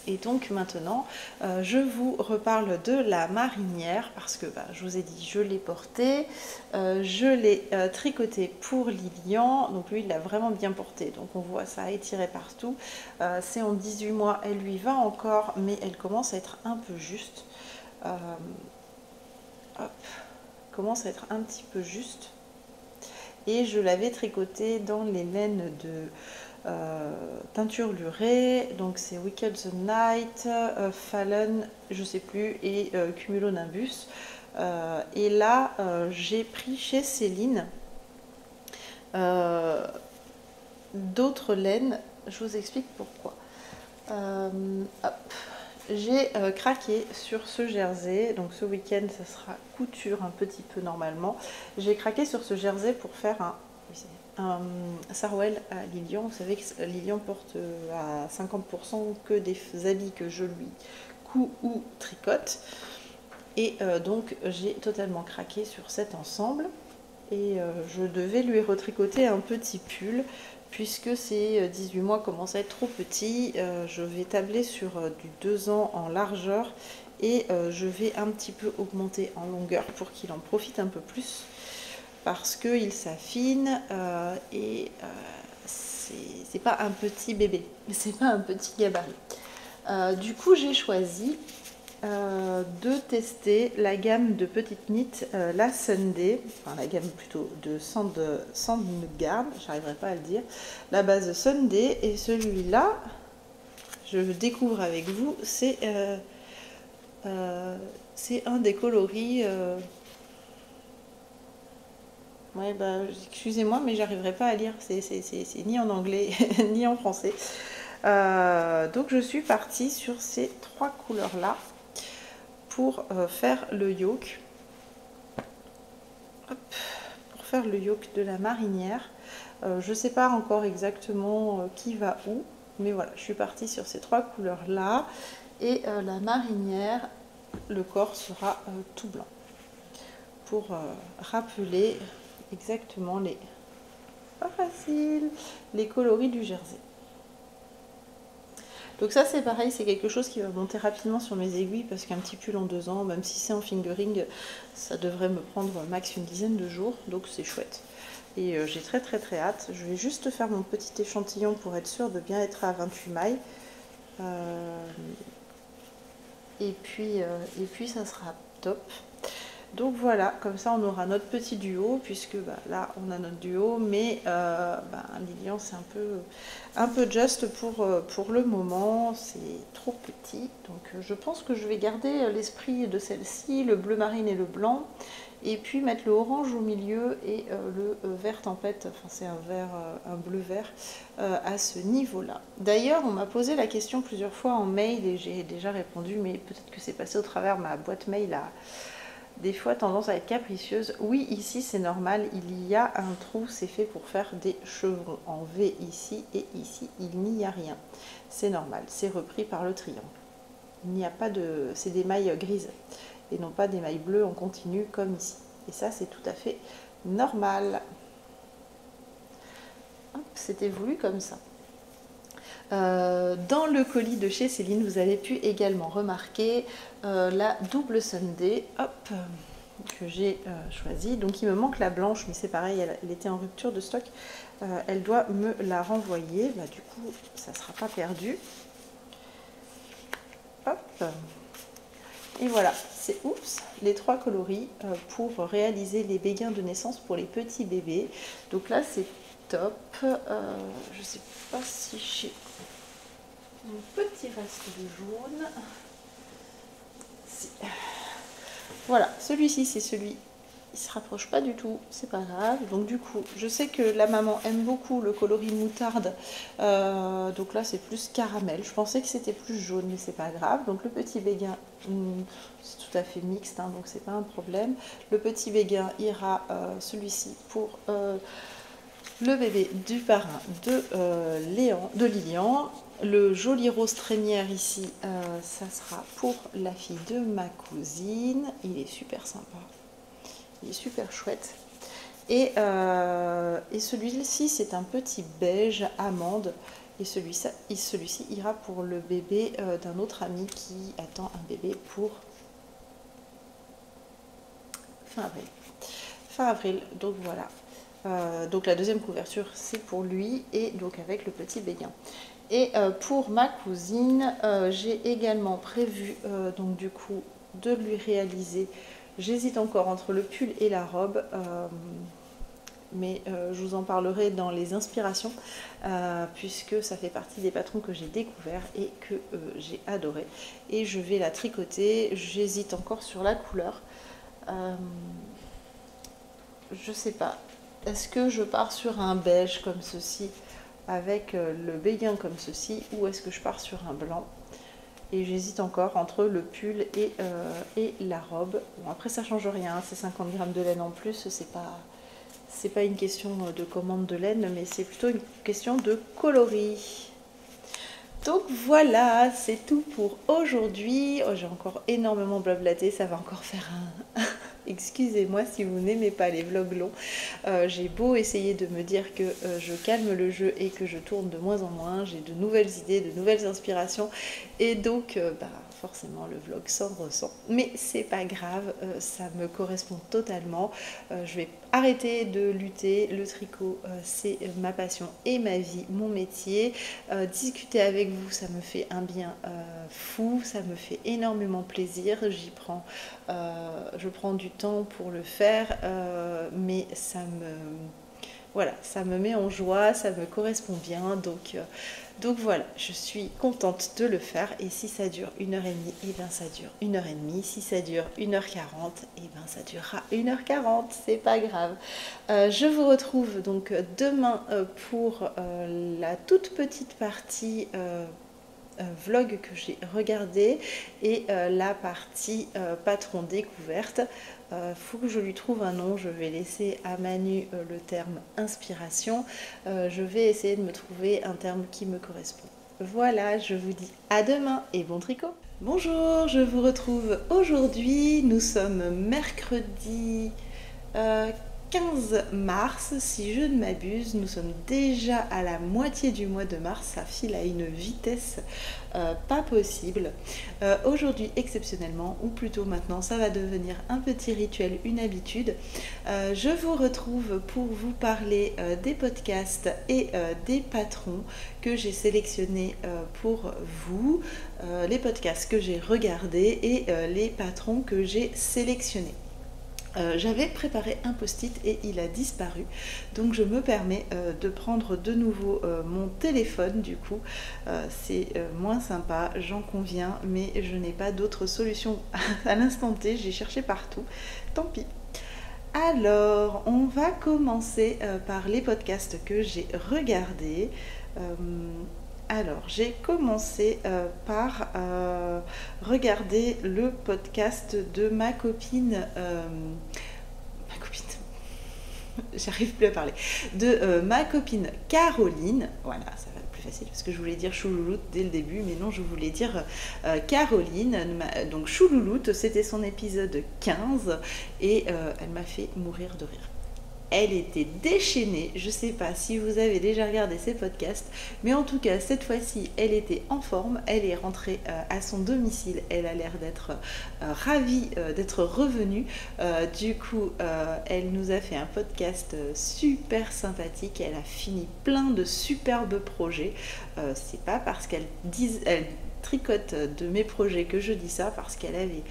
Et donc maintenant, je vous reparle de la marinière parce que je vous ai dit, je l'ai portée, je l'ai tricotée pour Lilian, donc lui il l'a vraiment bien porté, donc on voit ça étiré partout. C'est en 18 mois, elle lui va encore, mais elle commence à être un peu juste. Hop, commence à être un petit peu juste. Et je l'avais tricotée dans les laines de teinture lurée, donc c'est Wicked the Night, Fallen, je sais plus, et Cumulonimbus. Et là, j'ai pris chez Céline d'autres laines, je vous explique pourquoi. J'ai craqué sur ce jersey, donc ce week-end ça sera couture un petit peu normalement. J'ai craqué sur ce jersey pour faire un Sarwell à Lilian. Vous savez que Lilian porte à 50% que des habits que je lui couds ou tricote. Et donc j'ai totalement craqué sur cet ensemble. Et je devais lui retricoter un petit pull puisque ces 18 mois commencent à être trop petits. Je vais tabler sur du 2 ans en largeur et je vais un petit peu augmenter en longueur pour qu'il en profite un peu plus parce qu'il s'affine et c'est pas un petit bébé, c'est pas un petit gabarit. Du coup j'ai choisi de tester la gamme de petites knits, la Sunday, enfin la gamme plutôt de Sandgard, j'arriverai pas à le dire, la base Sunday, et celui-là, je le découvre avec vous, c'est un des coloris. Ouais, excusez-moi, mais j'arriverai pas à lire, c'est ni en anglais ni en français. Donc je suis partie sur ces 3 couleurs-là pour faire le yoke. Hop, pour faire le yoke de la marinière. Je ne sais pas encore exactement qui va où, mais voilà, je suis partie sur ces 3 couleurs-là. Et la marinière, le corps sera tout blanc. Pour rappeler exactement les... Pas facile, les coloris du jersey. Donc ça c'est pareil, c'est quelque chose qui va monter rapidement sur mes aiguilles parce qu'un petit pull en 2 ans, même si c'est en fingering, ça devrait me prendre max une dizaine de jours, donc c'est chouette. Et j'ai très hâte. Je vais juste faire mon petit échantillon pour être sûre de bien être à 28 mailles. Et puis ça sera top. Donc voilà, comme ça on aura notre petit duo, puisque là on a notre duo, mais Lilian c'est un peu juste pour le moment, c'est trop petit. Donc je pense que je vais garder l'esprit de celle-ci, le bleu marine et le blanc, et puis mettre le orange au milieu et le vert tempête, enfin c'est un bleu vert à ce niveau-là. D'ailleurs on m'a posé la question plusieurs fois en mail et j'ai déjà répondu, mais peut-être que c'est passé au travers ma boîte mail à des fois tendance à être capricieuse. Oui, ici c'est normal, il y a un trou, c'est fait pour faire des chevrons en V ici, et ici il n'y a rien. C'est normal, c'est repris par le triangle. Il n'y a pas de... c'est des mailles grises et non pas des mailles bleues en continu comme ici. Et ça c'est tout à fait normal. C'était voulu comme ça. Dans le colis de chez Céline, vous avez pu également remarquer la double Sunday, hop, que j'ai choisie. Donc il me manque la blanche, mais c'est pareil, elle était en rupture de stock. Elle doit me la renvoyer. Du coup, ça ne sera pas perdu. Hop. Et voilà, c'est les 3 coloris pour réaliser les béguins de naissance pour les petits bébés. Donc là, c'est top. Je ne sais pas si j'ai un petit reste de jaune. Si. Voilà, celui-ci c'est celui, il se rapproche pas du tout, c'est pas grave. Donc du coup, je sais que la maman aime beaucoup le coloris moutarde, donc là c'est plus caramel. Je pensais que c'était plus jaune, mais c'est pas grave. Donc le petit béguin, c'est tout à fait mixte, hein, donc c'est pas un problème. Le petit béguin ira, celui-ci pour le bébé du parrain de Lilian. Le joli rose trémière ici, ça sera pour la fille de ma cousine. Il est super sympa, il est super chouette. Et celui-ci c'est un petit beige amande Et celui-ci ira pour le bébé d'un autre ami qui attend un bébé pour fin avril. Fin avril, donc voilà. Donc la deuxième couverture, c'est pour lui et donc avec le petit béguin. Et pour ma cousine, j'ai également prévu donc du coup de lui réaliser, j'hésite encore entre le pull et la robe, mais je vous en parlerai dans les inspirations, puisque ça fait partie des patrons que j'ai découverts et que j'ai adoré. Et je vais la tricoter, j'hésite encore sur la couleur. Je sais pas, est-ce que je pars sur un beige comme ceci avec le béguin comme ceci, ou est-ce que je pars sur un blanc? Et j'hésite encore entre le pull et la robe. Bon, après ça change rien, c'est 50 grammes de laine en plus, c'est pas une question de commande de laine, mais c'est plutôt une question de coloris. Donc voilà, c'est tout pour aujourd'hui. Oh, j'ai encore énormément blablaté, ça va encore faire un... Excusez-moi si vous n'aimez pas les vlogs longs. J'ai beau essayer de me dire que je calme le jeu et que je tourne de moins en moins. J'ai de nouvelles idées, de nouvelles inspirations. Et donc, forcément, le vlog s'en ressent. Mais c'est pas grave, ça me correspond totalement. Je vais arrêter de lutter. Le tricot, c'est ma passion et ma vie, mon métier. Discuter avec vous, ça me fait un bien fou. Ça me fait énormément plaisir. Je prends du temps pour le faire, mais voilà, ça me met en joie, ça me correspond bien, donc voilà, je suis contente de le faire. Et si ça dure 1h30, et bien ça dure 1h30. Si ça dure 1h40, et bien ça durera 1h40, c'est pas grave. Je vous retrouve donc demain pour la toute petite partie vlog que j'ai regardé et la partie patron découverte. Faut que je lui trouve un nom. Je vais laisser à Manu le terme inspiration. Je vais essayer de me trouver un terme qui me correspond. Voilà, je vous dis à demain et bon tricot. Bonjour, je vous retrouve aujourd'hui. Nous sommes mercredi 15 mars, si je ne m'abuse. Nous sommes déjà à la moitié du mois de mars, ça file à une vitesse pas possible. Aujourd'hui, exceptionnellement, ou plutôt maintenant, ça va devenir un petit rituel, une habitude. Je vous retrouve pour vous parler des podcasts et des patrons que j'ai sélectionnés pour vous, les podcasts que j'ai regardés et les patrons que j'ai sélectionnés. J'avais préparé un post-it et il a disparu, donc je me permets de prendre de nouveau mon téléphone. Du coup c'est moins sympa, j'en conviens, mais je n'ai pas d'autre solution à l'instant T. J'ai cherché partout, tant pis. Alors on va commencer par les podcasts que j'ai regardés. Alors, j'ai commencé par regarder le podcast de ma copine, j'arrive plus à parler, de ma copine Caroline. Voilà, ça va être plus facile parce que je voulais dire Choulouloute dès le début, mais non, je voulais dire Caroline. Donc Choulouloute, c'était son épisode 15 et elle m'a fait mourir de rire. Elle était déchaînée. Je ne sais pas si vous avez déjà regardé ces podcasts, mais en tout cas cette fois-ci elle était en forme. Elle est rentrée à son domicile, elle a l'air d'être ravie d'être revenue. Du coup elle nous a fait un podcast super sympathique. Elle a fini plein de superbes projets. C'est pas parce qu'elle tricote de mes projets que je dis ça, parce qu'elle avait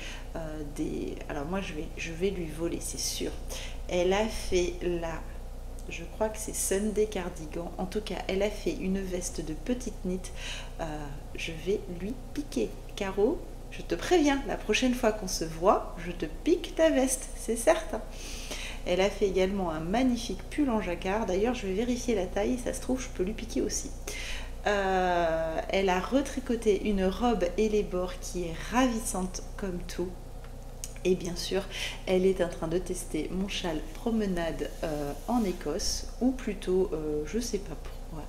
des... Alors moi je vais lui voler, c'est sûr. Elle a fait je crois que c'est Sunday Cardigan. En tout cas, elle a fait une veste de petite knit. Je vais lui piquer. Caro, je te préviens, la prochaine fois qu'on se voit, je te pique ta veste, c'est certain. Elle a fait également un magnifique pull en jacquard. D'ailleurs, je vais vérifier la taille, ça se trouve, je peux lui piquer aussi. Elle a retricoté une robe et les bords qui est ravissante comme tout. Et bien sûr, elle est en train de tester mon châle promenade en Écosse, ou plutôt, je ne sais pas pourquoi,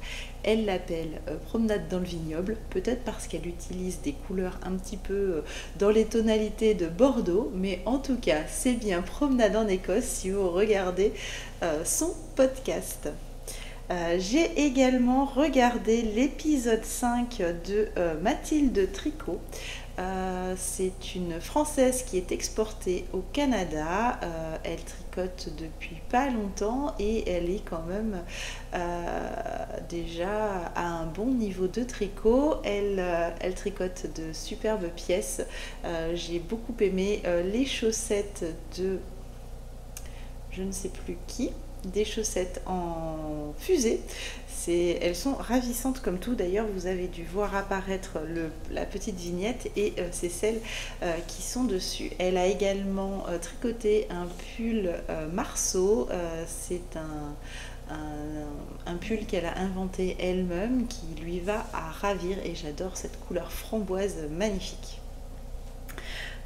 elle l'appelle promenade dans le vignoble, peut-être parce qu'elle utilise des couleurs un petit peu dans les tonalités de Bordeaux, mais en tout cas, c'est bien promenade en Écosse si vous regardez son podcast. J'ai également regardé l'épisode 5 de Mathilde Tricot. C'est une Française qui est exportée au Canada. Elle tricote depuis pas longtemps et elle est quand même déjà à un bon niveau de tricot. Elle tricote de superbes pièces. J'ai beaucoup aimé les chaussettes de je ne sais plus qui, des chaussettes en fusée. Elles sont ravissantes comme tout. D'ailleurs, vous avez dû voir apparaître la petite vignette et c'est celles qui sont dessus. Elle a également tricoté un pull Marceau. C'est un pull qu'elle a inventé elle-même qui lui va à ravir et j'adore cette couleur framboise magnifique.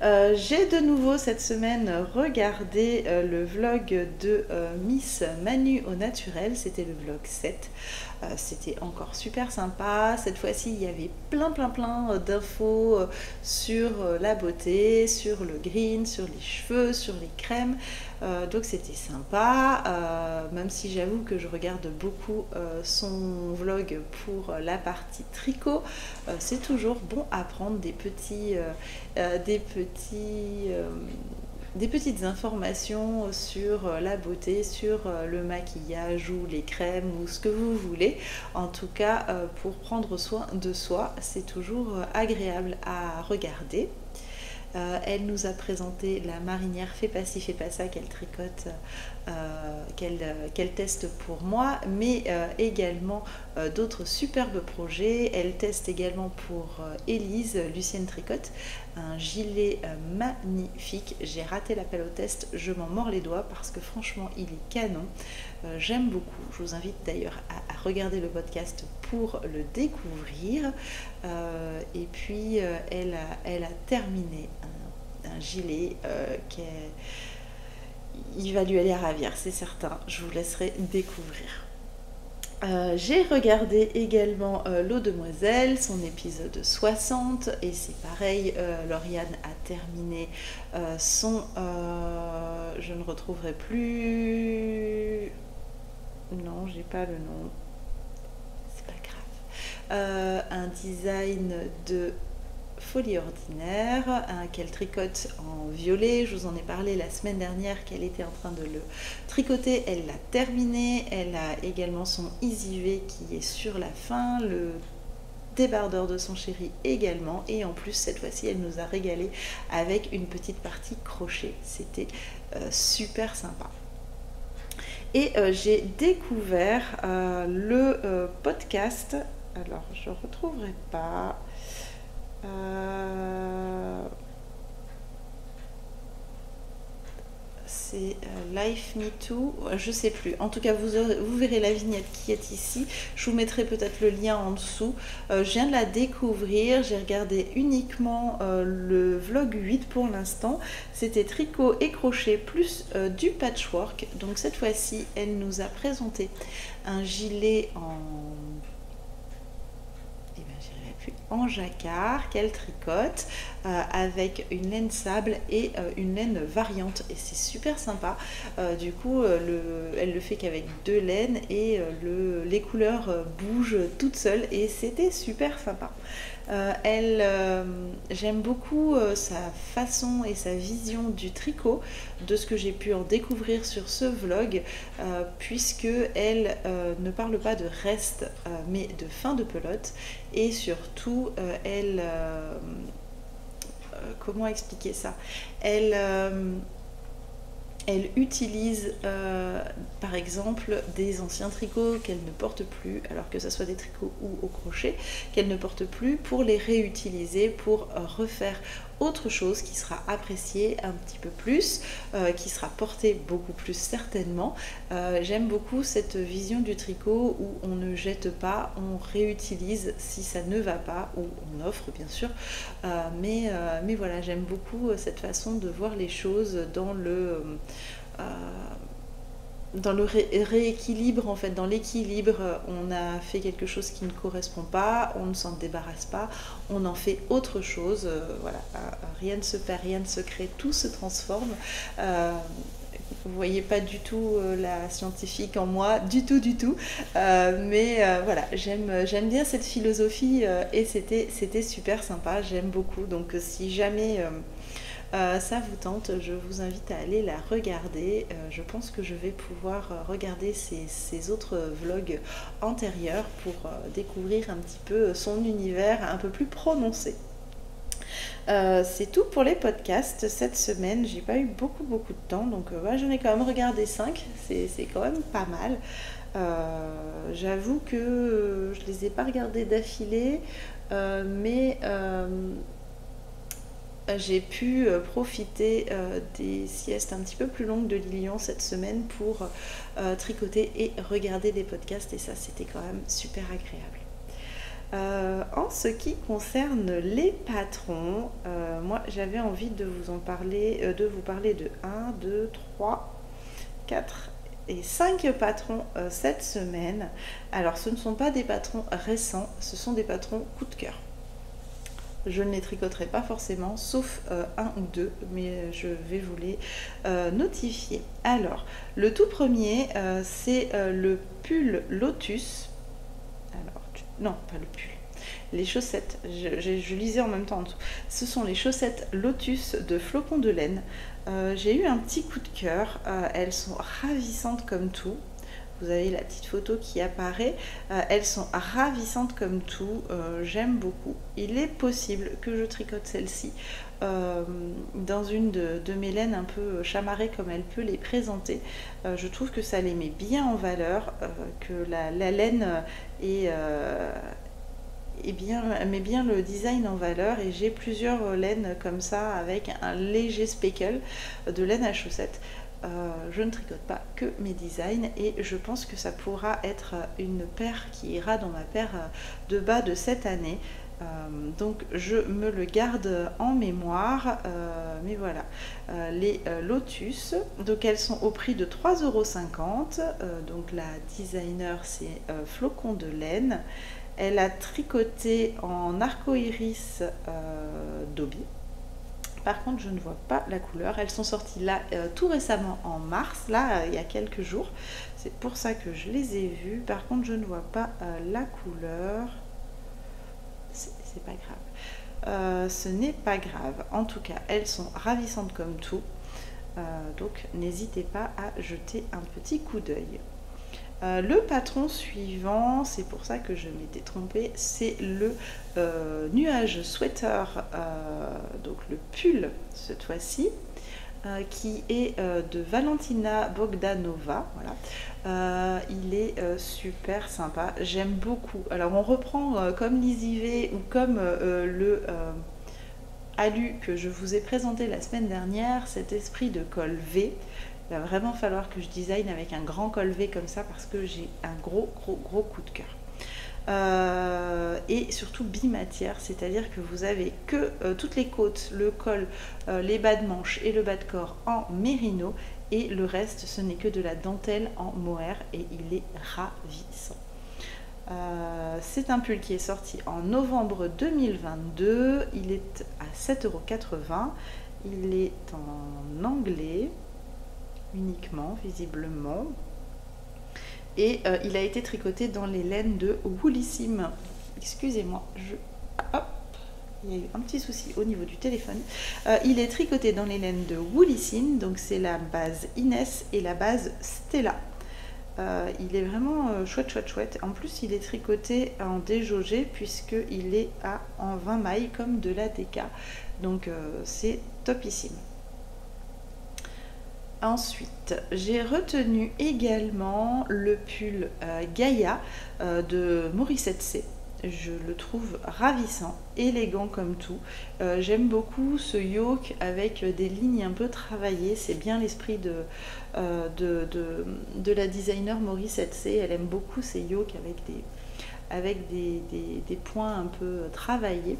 J'ai de nouveau cette semaine regardé le vlog de Miss Manu au naturel, c'était le vlog 7. C'était encore super sympa. Cette fois-ci, il y avait plein d'infos sur la beauté, sur le green, sur les cheveux, sur les crèmes. Donc c'était sympa, même si j'avoue que je regarde beaucoup son vlog pour la partie tricot. C'est toujours bon à prendre des petites informations sur la beauté, sur le maquillage ou les crèmes ou ce que vous voulez. En tout cas, pour prendre soin de soi, c'est toujours agréable à regarder. Elle nous a présenté la marinière Fais pas ci, fais pas ça qu'elle tricote, qu'elle teste pour moi, mais également d'autres superbes projets. Elle teste également pour Élise, Lucienne Tricotte, un gilet magnifique. J'ai raté l'appel au test, je m'en mords les doigts parce que franchement il est canon. J'aime beaucoup. Je vous invite d'ailleurs à regarder le podcast pour le découvrir. Et puis elle a terminé un gilet il va lui aller à ravir, c'est certain. Je vous laisserai découvrir. J'ai regardé également L'eau demoiselle, son épisode 60, et c'est pareil, Lauriane a terminé son... je ne retrouverai plus... Non, j'ai pas le nom. C'est pas grave. Un design de Folie ordinaire, qu'elle tricote en violet. Je vous en ai parlé la semaine dernière qu'elle était en train de le tricoter. Elle l'a terminé. Elle a également son Easy V qui est sur la fin, le débardeur de son chéri également. Et en plus, cette fois-ci, elle nous a régalé avec une petite partie crochet. C'était super sympa. Et j'ai découvert le podcast. Alors, je ne retrouverai pas. C'est Life Me Too, je sais plus. En tout cas, vous verrez la vignette qui est ici. Je vous mettrai peut-être le lien en dessous. Je viens de la découvrir. J'ai regardé uniquement le vlog 8 pour l'instant. C'était tricot et crochet plus du patchwork. Donc cette fois-ci, elle nous a présenté un gilet en jacquard qu'elle tricote avec une laine sable et une laine variante et c'est super sympa. Du coup elle le fait qu'avec deux laines et les couleurs bougent toutes seules et c'était super sympa. J'aime beaucoup sa façon et sa vision du tricot, de ce que j'ai pu en découvrir sur ce vlog, puisque elle ne parle pas de reste mais de fin de pelote et surtout comment expliquer ça, elle utilise par exemple des anciens tricots qu'elle ne porte plus, alors que ce soit des tricots ou au crochet, qu'elle ne porte plus, pour les réutiliser, pour refaire autre chose qui sera appréciée un petit peu plus, qui sera portée beaucoup plus certainement. J'aime beaucoup cette vision du tricot où on ne jette pas, on réutilise si ça ne va pas, ou on offre bien sûr, mais voilà, j'aime beaucoup cette façon de voir les choses dans le rééquilibre, en fait, dans l'équilibre. On a fait quelque chose qui ne correspond pas, on ne s'en débarrasse pas, on en fait autre chose, voilà, rien ne se perd, rien ne se crée, tout se transforme. Vous voyez pas du tout la scientifique en moi, du tout, du tout. Mais voilà, j'aime bien cette philosophie et c'était super sympa, j'aime beaucoup. Donc si jamais ça vous tente, je vous invite à aller la regarder. Je pense que je vais pouvoir regarder ses autres vlogs antérieurs pour découvrir un petit peu son univers un peu plus prononcé. C'est tout pour les podcasts cette semaine. J'ai pas eu beaucoup de temps, donc j'en ai quand même regardé 5. C'est quand même pas mal. J'avoue que je les ai pas regardés d'affilée, mais j'ai pu profiter des siestes un petit peu plus longues de Lilian cette semaine pour tricoter et regarder des podcasts, et ça c'était quand même super agréable. En ce qui concerne les patrons, moi j'avais envie de vous parler de 1, 2, 3, 4 et 5 patrons cette semaine. Alors ce ne sont pas des patrons récents, ce sont des patrons coup de cœur. Je ne les tricoterai pas forcément, sauf un ou deux, mais je vais vous les notifier. Alors, le tout premier, c'est le pull Lotus. Alors, non, pas le pull. Les chaussettes, je lisais en même temps en dessous. Ce sont les chaussettes Lotus de Flocon de laine. J'ai eu un petit coup de cœur. Elles sont ravissantes comme tout. Vous avez la petite photo qui apparaît. Elles sont ravissantes comme tout. J'aime beaucoup. Il est possible que je tricote celle-ci dans une de mes laines un peu chamarrées comme elle peut les présenter. Je trouve que ça les met bien en valeur, que la laine met bien le design en valeur, et j'ai plusieurs laines comme ça avec un léger speckle de laine à chaussettes. Je ne tricote pas que mes designs, et je pense que ça pourra être une paire qui ira dans ma paire de bas de cette année. Donc je me le garde en mémoire. Mais voilà, les Lotus, donc elles sont au prix de 3,50 €. Donc la designer c'est Flocon de laine. Elle a tricoté en arco-iris Dobby. Par contre, je ne vois pas la couleur. Elles sont sorties là tout récemment en mars, là il y a quelques jours. C'est pour ça que je les ai vues. Par contre, je ne vois pas la couleur. C'est pas grave. Ce n'est pas grave. En tout cas, elles sont ravissantes comme tout. Donc, n'hésitez pas à jeter un petit coup d'œil. Le patron suivant, c'est pour ça que je m'étais trompée, c'est le nuage sweater, donc le pull cette fois-ci, qui est de Valentina Bogdanova. Voilà. Il est super sympa, j'aime beaucoup. Alors on reprend comme l'Easy-V ou comme le Alu que je vous ai présenté la semaine dernière, cet esprit de col V. Il va vraiment falloir que je design avec un grand col V comme ça, parce que j'ai un gros coup de cœur. Et surtout bimatière, c'est-à-dire que vous avez que toutes les côtes, le col, les bas de manche et le bas de corps en mérino, et le reste ce n'est que de la dentelle en mohair, et il est ravissant. C'est un pull qui est sorti en novembre 2022, il est à 7,80 €, il est en anglais uniquement visiblement, et il a été tricoté dans les laines de Woolissime. Excusez-moi, hop, il y a eu un petit souci au niveau du téléphone. Il est tricoté dans les laines de Woolissime, donc c'est la base Inès et la base Stella. Il est vraiment chouette. En plus, il est tricoté en déjaugé, puisqu'il est en 20 mailles comme de la DK, donc c'est topissime. Ensuite, j'ai retenu également le pull Gaïa de Morissette C. Je le trouve ravissant, élégant comme tout. J'aime beaucoup ce yoke avec des lignes un peu travaillées. C'est bien l'esprit de la designer Morissette C. Elle aime beaucoup ces yokes avec des points un peu travaillés.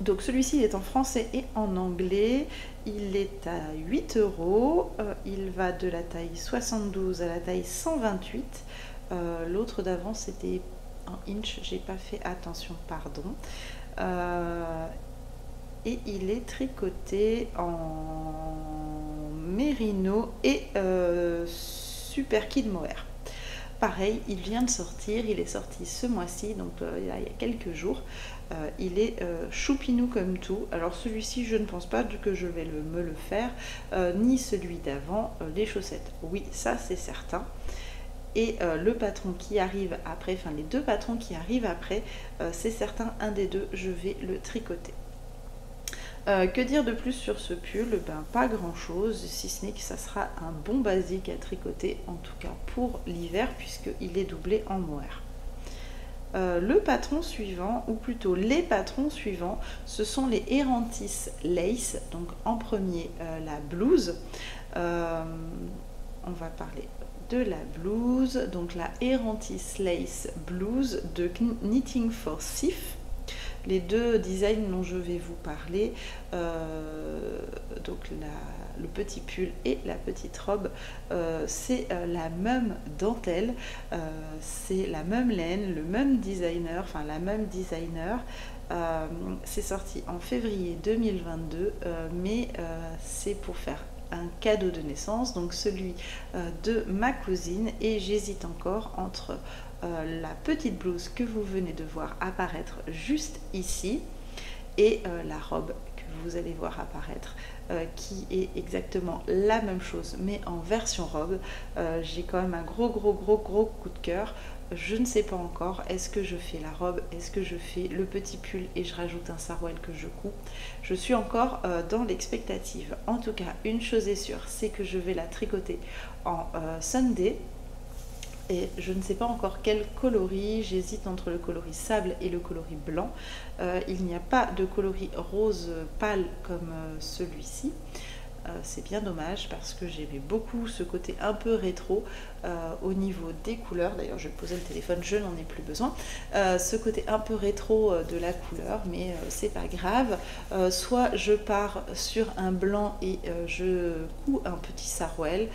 Donc celui-ci il est en français et en anglais, il est à 8 €, il va de la taille 72 à la taille 128, l'autre d'avant c'était en inch, j'ai pas fait attention, pardon, et il est tricoté en Merino et Super Kid Mohair. Pareil, il vient de sortir, il est sorti ce mois-ci, donc il y a quelques jours. Il est choupinou comme tout. Alors celui-ci, je ne pense pas que je vais me le faire, ni celui d'avant, les chaussettes. Oui, ça c'est certain. Et le patron qui arrive après, enfin les deux patrons qui arrivent après, c'est certain, un des deux, je vais le tricoter. Que dire de plus sur ce pull? Ben, pas grand chose, si ce n'est que ça sera un bon basique à tricoter, en tout cas pour l'hiver, puisqu'il est doublé en mohair. Le patron suivant, ou plutôt les patrons suivants, ce sont les Erantis Lace. Donc en premier, la blouse. On va parler de la blouse. Donc la Erantis Lace blouse de Knitting for Sif. Les deux designs dont je vais vous parler, donc le petit pull et la petite robe, c'est la même dentelle, c'est la même laine, le même designer, enfin la même designer. C'est sorti en février 2022, mais c'est pour faire un cadeau de naissance, donc celui de ma cousine, et j'hésite encore entre la petite blouse que vous venez de voir apparaître juste ici et la robe que vous allez voir apparaître qui est exactement la même chose mais en version robe. J'ai quand même un gros coup de cœur. Je ne sais pas encore, est-ce que je fais la robe, est-ce que je fais le petit pull et je rajoute un sarouel que je couds. Je suis encore dans l'expectative. En tout cas, une chose est sûre, c'est que je vais la tricoter en Sunday. Et je ne sais pas encore quel coloris, j'hésite entre le coloris sable et le coloris blanc. Il n'y a pas de coloris rose pâle comme celui-ci. C'est bien dommage parce que j'aimais beaucoup ce côté un peu rétro au niveau des couleurs. D'ailleurs, je vais poser le téléphone, je n'en ai plus besoin. Ce côté un peu rétro de la couleur, mais c'est pas grave. Soit je pars sur un blanc et je couds un petit sarouel,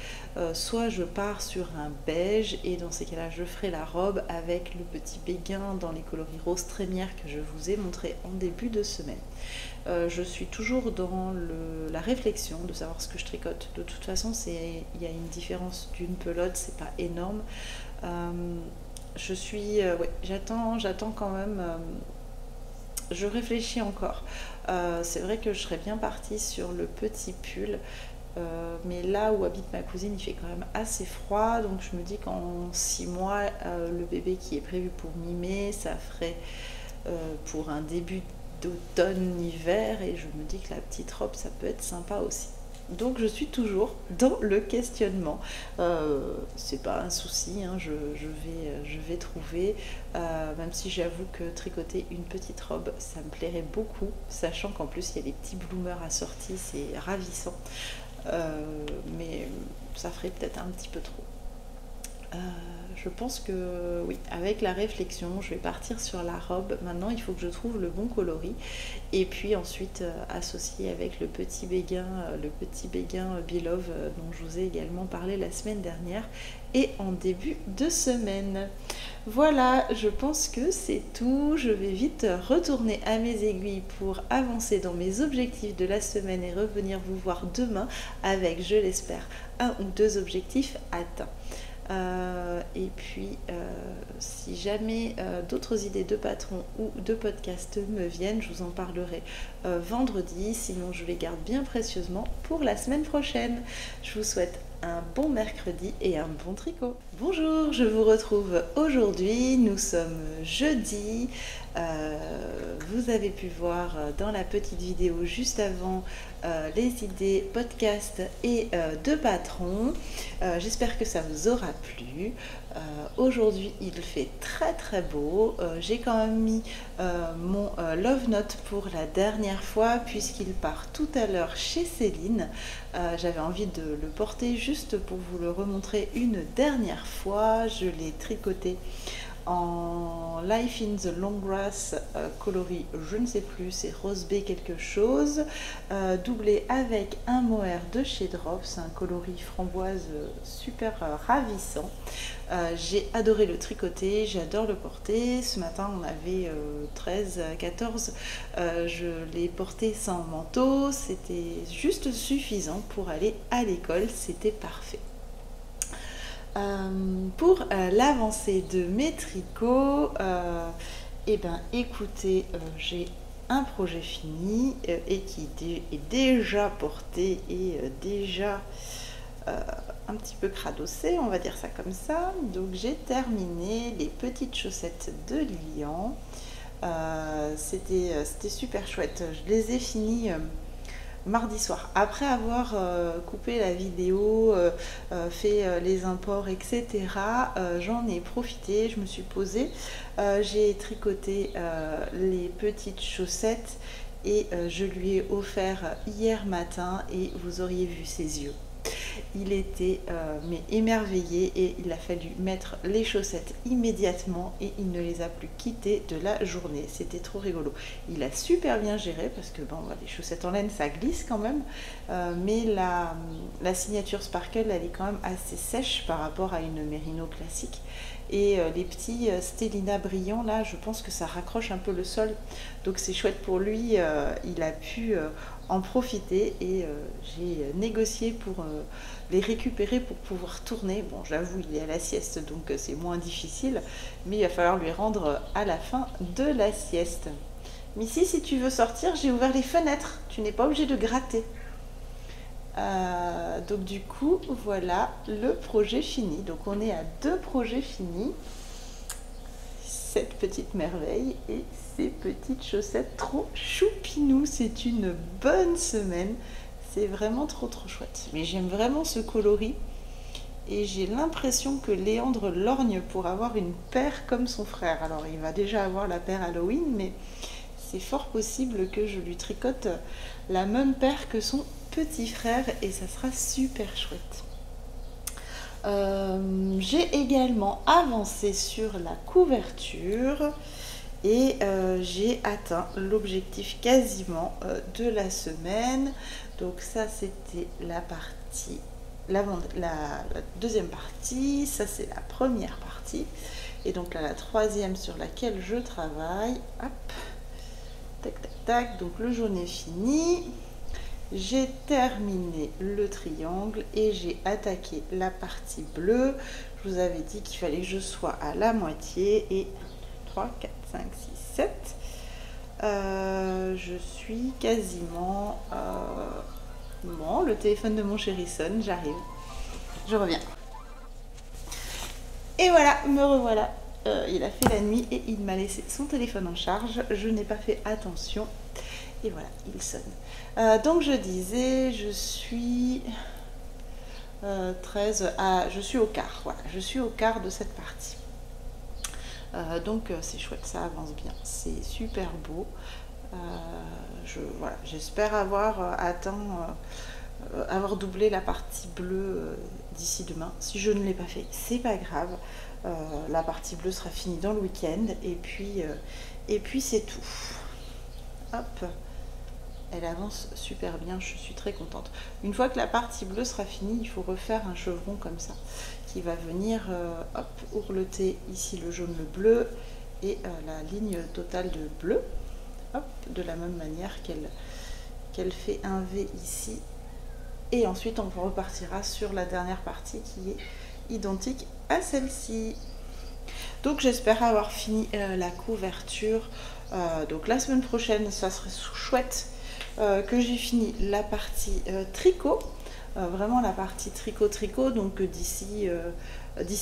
soit je pars sur un beige et dans ces cas-là, je ferai la robe avec le petit béguin dans les coloris rose trémière que je vous ai montré en début de semaine. Je suis toujours dans la réflexion de savoir ce que je tricote. De toute façon, il y a une différence d'une pelote, c'est pas énorme. Ouais, j'attends quand même. Je réfléchis encore. C'est vrai que je serais bien partie sur le petit pull. Mais là où habite ma cousine, il fait quand même assez froid, donc je me dis qu'en 6 mois, le bébé qui est prévu pour mi-mai, ça ferait pour un début d'automne-hiver, et je me dis que la petite robe, ça peut être sympa aussi. Donc je suis toujours dans le questionnement. C'est pas un souci, hein, je vais trouver, même si j'avoue que tricoter une petite robe, ça me plairait beaucoup, sachant qu'en plus il y a des petits bloomers assortis, c'est ravissant. Mais ça ferait peut-être un petit peu trop. Je pense que oui, avec la réflexion, je vais partir sur la robe. Maintenant, il faut que je trouve le bon coloris. Et puis ensuite, associer avec le petit béguin Belove dont je vous ai également parlé la semaine dernière et en début de semaine. Voilà, je pense que c'est tout. Je vais vite retourner à mes aiguilles pour avancer dans mes objectifs de la semaine et revenir vous voir demain avec, je l'espère, 1 ou 2 objectifs atteints. Et puis si jamais d'autres idées de patrons ou de podcasts me viennent, je vous en parlerai vendredi, sinon je les garde bien précieusement pour la semaine prochaine. Je vous souhaite un bon mercredi et un bon tricot. Bonjour, je vous retrouve aujourd'hui, nous sommes jeudi. Vous avez pu voir dans la petite vidéo juste avant les idées podcast et de patron. J'espère que ça vous aura plu. Aujourd'hui il fait très beau. J'ai quand même mis mon love note pour la dernière fois puisqu'il part tout à l'heure chez Céline. J'avais envie de le porter juste pour vous le remontrer une dernière fois. Je l'ai tricoté en Life in the Long Grass, coloris je ne sais plus, c'est Rose Bay quelque chose, doublé avec un mohair de chez Drops, un coloris framboise super ravissant. J'ai adoré le tricoter, j'adore le porter. Ce matin on avait 13 à 14, je l'ai porté sans manteau, c'était juste suffisant pour aller à l'école, c'était parfait. Pour l'avancée de mes tricots, et ben écoutez, j'ai un projet fini et qui est déjà porté et déjà un petit peu cradossé, on va dire ça comme ça. Donc j'ai terminé les petites chaussettes de Lilian. C'était super chouette. Je les ai finies mardi soir, après avoir coupé la vidéo, fait les imports, etc. J'en ai profité, je me suis posée, j'ai tricoté les petites chaussettes et je lui ai offert hier matin et vous auriez vu ses yeux. Il était mais émerveillé et il a fallu mettre les chaussettes immédiatement et il ne les a plus quittées de la journée. C'était trop rigolo. Il a super bien géré parce que bon, les chaussettes en laine ça glisse quand même, mais la signature Sparkle elle est quand même assez sèche par rapport à une Merino classique. Et les petits Stellina brillants là, je pense que ça raccroche un peu le sol, donc c'est chouette pour lui. Il a pu en profiter et j'ai négocié pour les récupérer pour pouvoir tourner. Bon, j'avoue, il est à la sieste donc c'est moins difficile, mais il va falloir lui rendre à la fin de la sieste. Missy, si tu veux sortir, j'ai ouvert les fenêtres, tu n'es pas obligé de gratter. Donc du coup voilà le projet fini, donc on est à 2 projets finis, cette petite merveille et ces petites chaussettes trop choupinou. C'est une bonne semaine, c'est vraiment trop chouette, mais j'aime vraiment ce coloris et j'ai l'impression que Léandre lorgne pour avoir une paire comme son frère. Alors il va déjà avoir la paire Halloween, mais c'est fort possible que je lui tricote la même paire que son petit frère et ça sera super chouette. J'ai également avancé sur la couverture et j'ai atteint l'objectif quasiment de la semaine. Donc ça c'était la partie, la deuxième partie, ça c'est la première partie et donc là la troisième sur laquelle je travaille. Hop, tac tac tac, donc le jaune est fini. J'ai terminé le triangle et j'ai attaqué la partie bleue. Je vous avais dit qu'il fallait que je sois à la moitié et 3, 4, 5, 6, 7. Je suis quasiment... Bon, le téléphone de mon chéri sonne, j'arrive. Je reviens. Et voilà, me revoilà. Il a fait la nuit et il m'a laissé son téléphone en charge. Je n'ai pas fait attention. Et voilà, il sonne. Donc je disais, je suis 13 à... Je suis au quart, voilà, je suis au quart de cette partie. Donc c'est chouette, ça avance bien, c'est super beau. Voilà, j'espère avoir atteint, avoir doublé la partie bleue d'ici demain. Si je ne l'ai pas fait, c'est pas grave. La partie bleue sera finie dans le week-end et puis c'est tout. Hop. Elle avance super bien, je suis très contente. Une fois que la partie bleue sera finie, il faut refaire un chevron comme ça, qui va venir hop, ourleter ici le jaune, le bleu, et la ligne totale de bleu, hop, de la même manière qu'elle fait un V ici. Et ensuite, on repartira sur la dernière partie qui est identique à celle-ci. Donc j'espère avoir fini la couverture. Donc la semaine prochaine, ça serait chouette que j'ai fini la partie tricot, vraiment la partie tricot, donc d'ici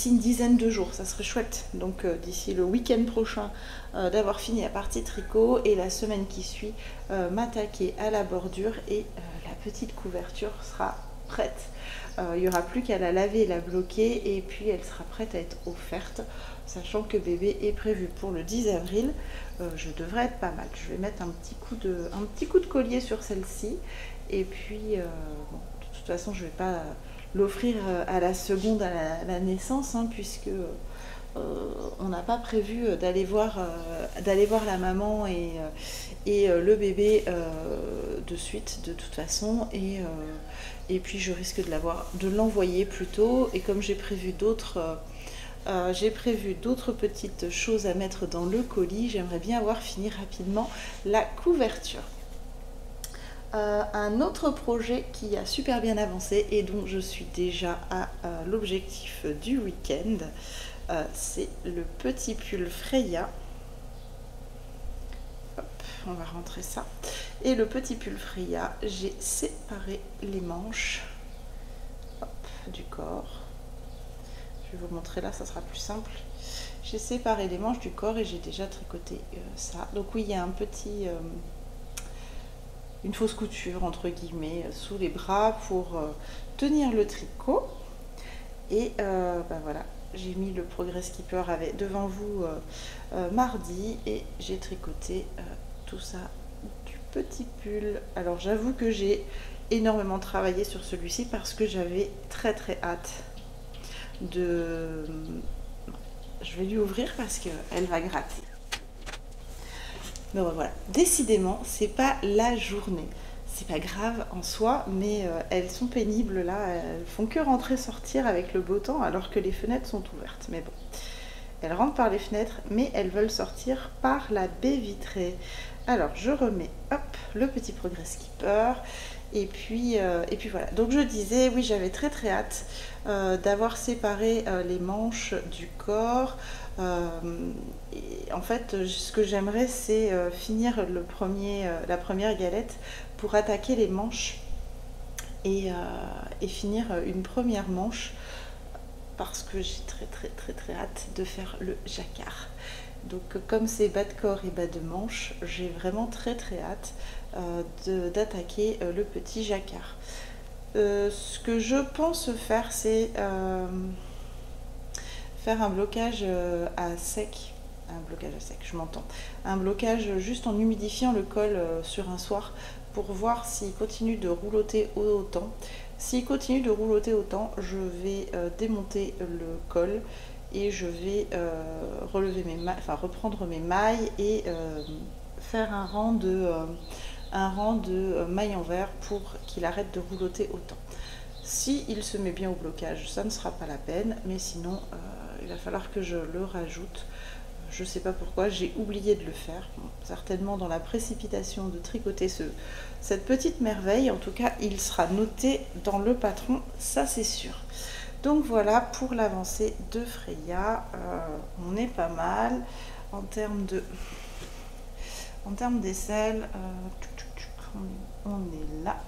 une dizaine de jours, ça serait chouette. Donc d'ici le week-end prochain, d'avoir fini la partie tricot et la semaine qui suit, m'attaquer à la bordure et la petite couverture sera prête. Il n'y aura plus qu'à la laver et la bloquer et puis elle sera prête à être offerte, sachant que bébé est prévu pour le 10 avril. Je devrais être pas mal. Je vais mettre un petit coup de collier sur celle-ci et puis bon, de toute façon je vais pas l'offrir à la seconde à la naissance, hein, puisque on n'a pas prévu d'aller voir la maman et le bébé de suite de toute façon, et puis je risque de l'envoyer plus tôt, et comme j'ai prévu d'autres petites choses à mettre dans le colis, j'aimerais bien fini rapidement la couverture. Un autre projet qui a super bien avancé et dont je suis déjà à l'objectif du week-end, c'est le petit pull Freya. Hop, on va rentrer ça. Et le petit pull Freya, j'ai séparé les manches, hop, du corps. Je vais vous montrer là, ça sera plus simple. J'ai séparé les manches du corps et j'ai déjà tricoté ça. Donc oui, il y a un petit... une fausse couture entre guillemets sous les bras pour tenir le tricot. Et voilà, j'ai mis le Progress Keeper devant vous mardi, et j'ai tricoté tout ça du petit pull. Alors j'avoue que j'ai énormément travaillé sur celui-ci parce que j'avais très hâte de... Je vais lui ouvrir parce qu'elle va gratter. Mais voilà, décidément, c'est pas la journée. C'est pas grave en soi, mais elles sont pénibles là. Elles font que rentrer, sortir avec le beau temps, alors que les fenêtres sont ouvertes. Mais bon, elles rentrent par les fenêtres, mais elles veulent sortir par la baie vitrée. Alors, je remets, hop, le petit Progress Keeper. Et puis voilà. Donc je disais, oui, j'avais très hâte d'avoir séparé les manches du corps. Et en fait, ce que j'aimerais, c'est finir la première galette pour attaquer les manches et finir une première manche, parce que j'ai très hâte de faire le jacquard. Donc comme c'est bas de corps et bas de manche, j'ai vraiment très hâte d'attaquer le petit jacquard. Ce que je pense faire, c'est faire un blocage à sec. Un blocage juste en humidifiant le col sur un soir pour voir s'il continue de roulotter autant. S'il continue de roulotter autant, je vais démonter le col et je vais reprendre mes mailles et faire un rang de mailles en vert pour qu'il arrête de roulotter autant. Si il se met bien au blocage, ça ne sera pas la peine, mais sinon il va falloir que je le rajoute. Je ne sais pas pourquoi, j'ai oublié de le faire, certainement dans la précipitation de tricoter cette petite merveille. En tout cas, il sera noté dans le patron, ça c'est sûr. Donc voilà pour l'avancée de Freya. On est pas mal en termes d'aisselle. On est là.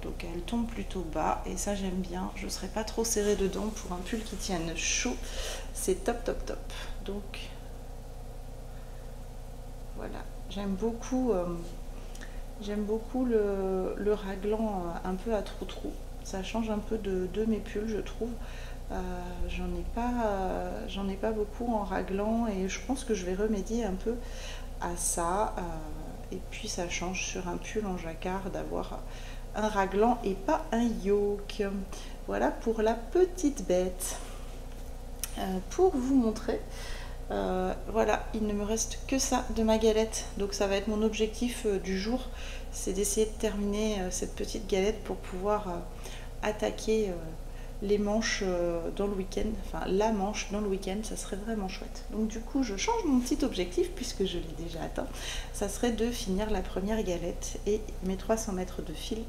Donc elle tombe plutôt bas et ça j'aime bien. Je ne serai pas trop serrée dedans pour un pull qui tienne chaud. C'est top. Donc voilà, j'aime beaucoup le raglan un peu à trou. Ça change un peu de mes pulls, je trouve. J'en ai pas beaucoup en raglan et je pense que je vais remédier un peu à ça. Et puis ça change sur un pull en jacquard d'avoir un raglan et pas un yoke. Voilà pour la petite bête. Pour vous montrer, voilà, il ne me reste que ça de ma galette. Donc ça va être mon objectif du jour, c'est d'essayer de terminer cette petite galette pour pouvoir attaquer les manches dans le week-end, enfin la manche dans le week-end, ça serait vraiment chouette. Donc du coup je change mon petit objectif puisque je l'ai déjà atteint, ça serait de finir la première galette et mes 300 mètres de fil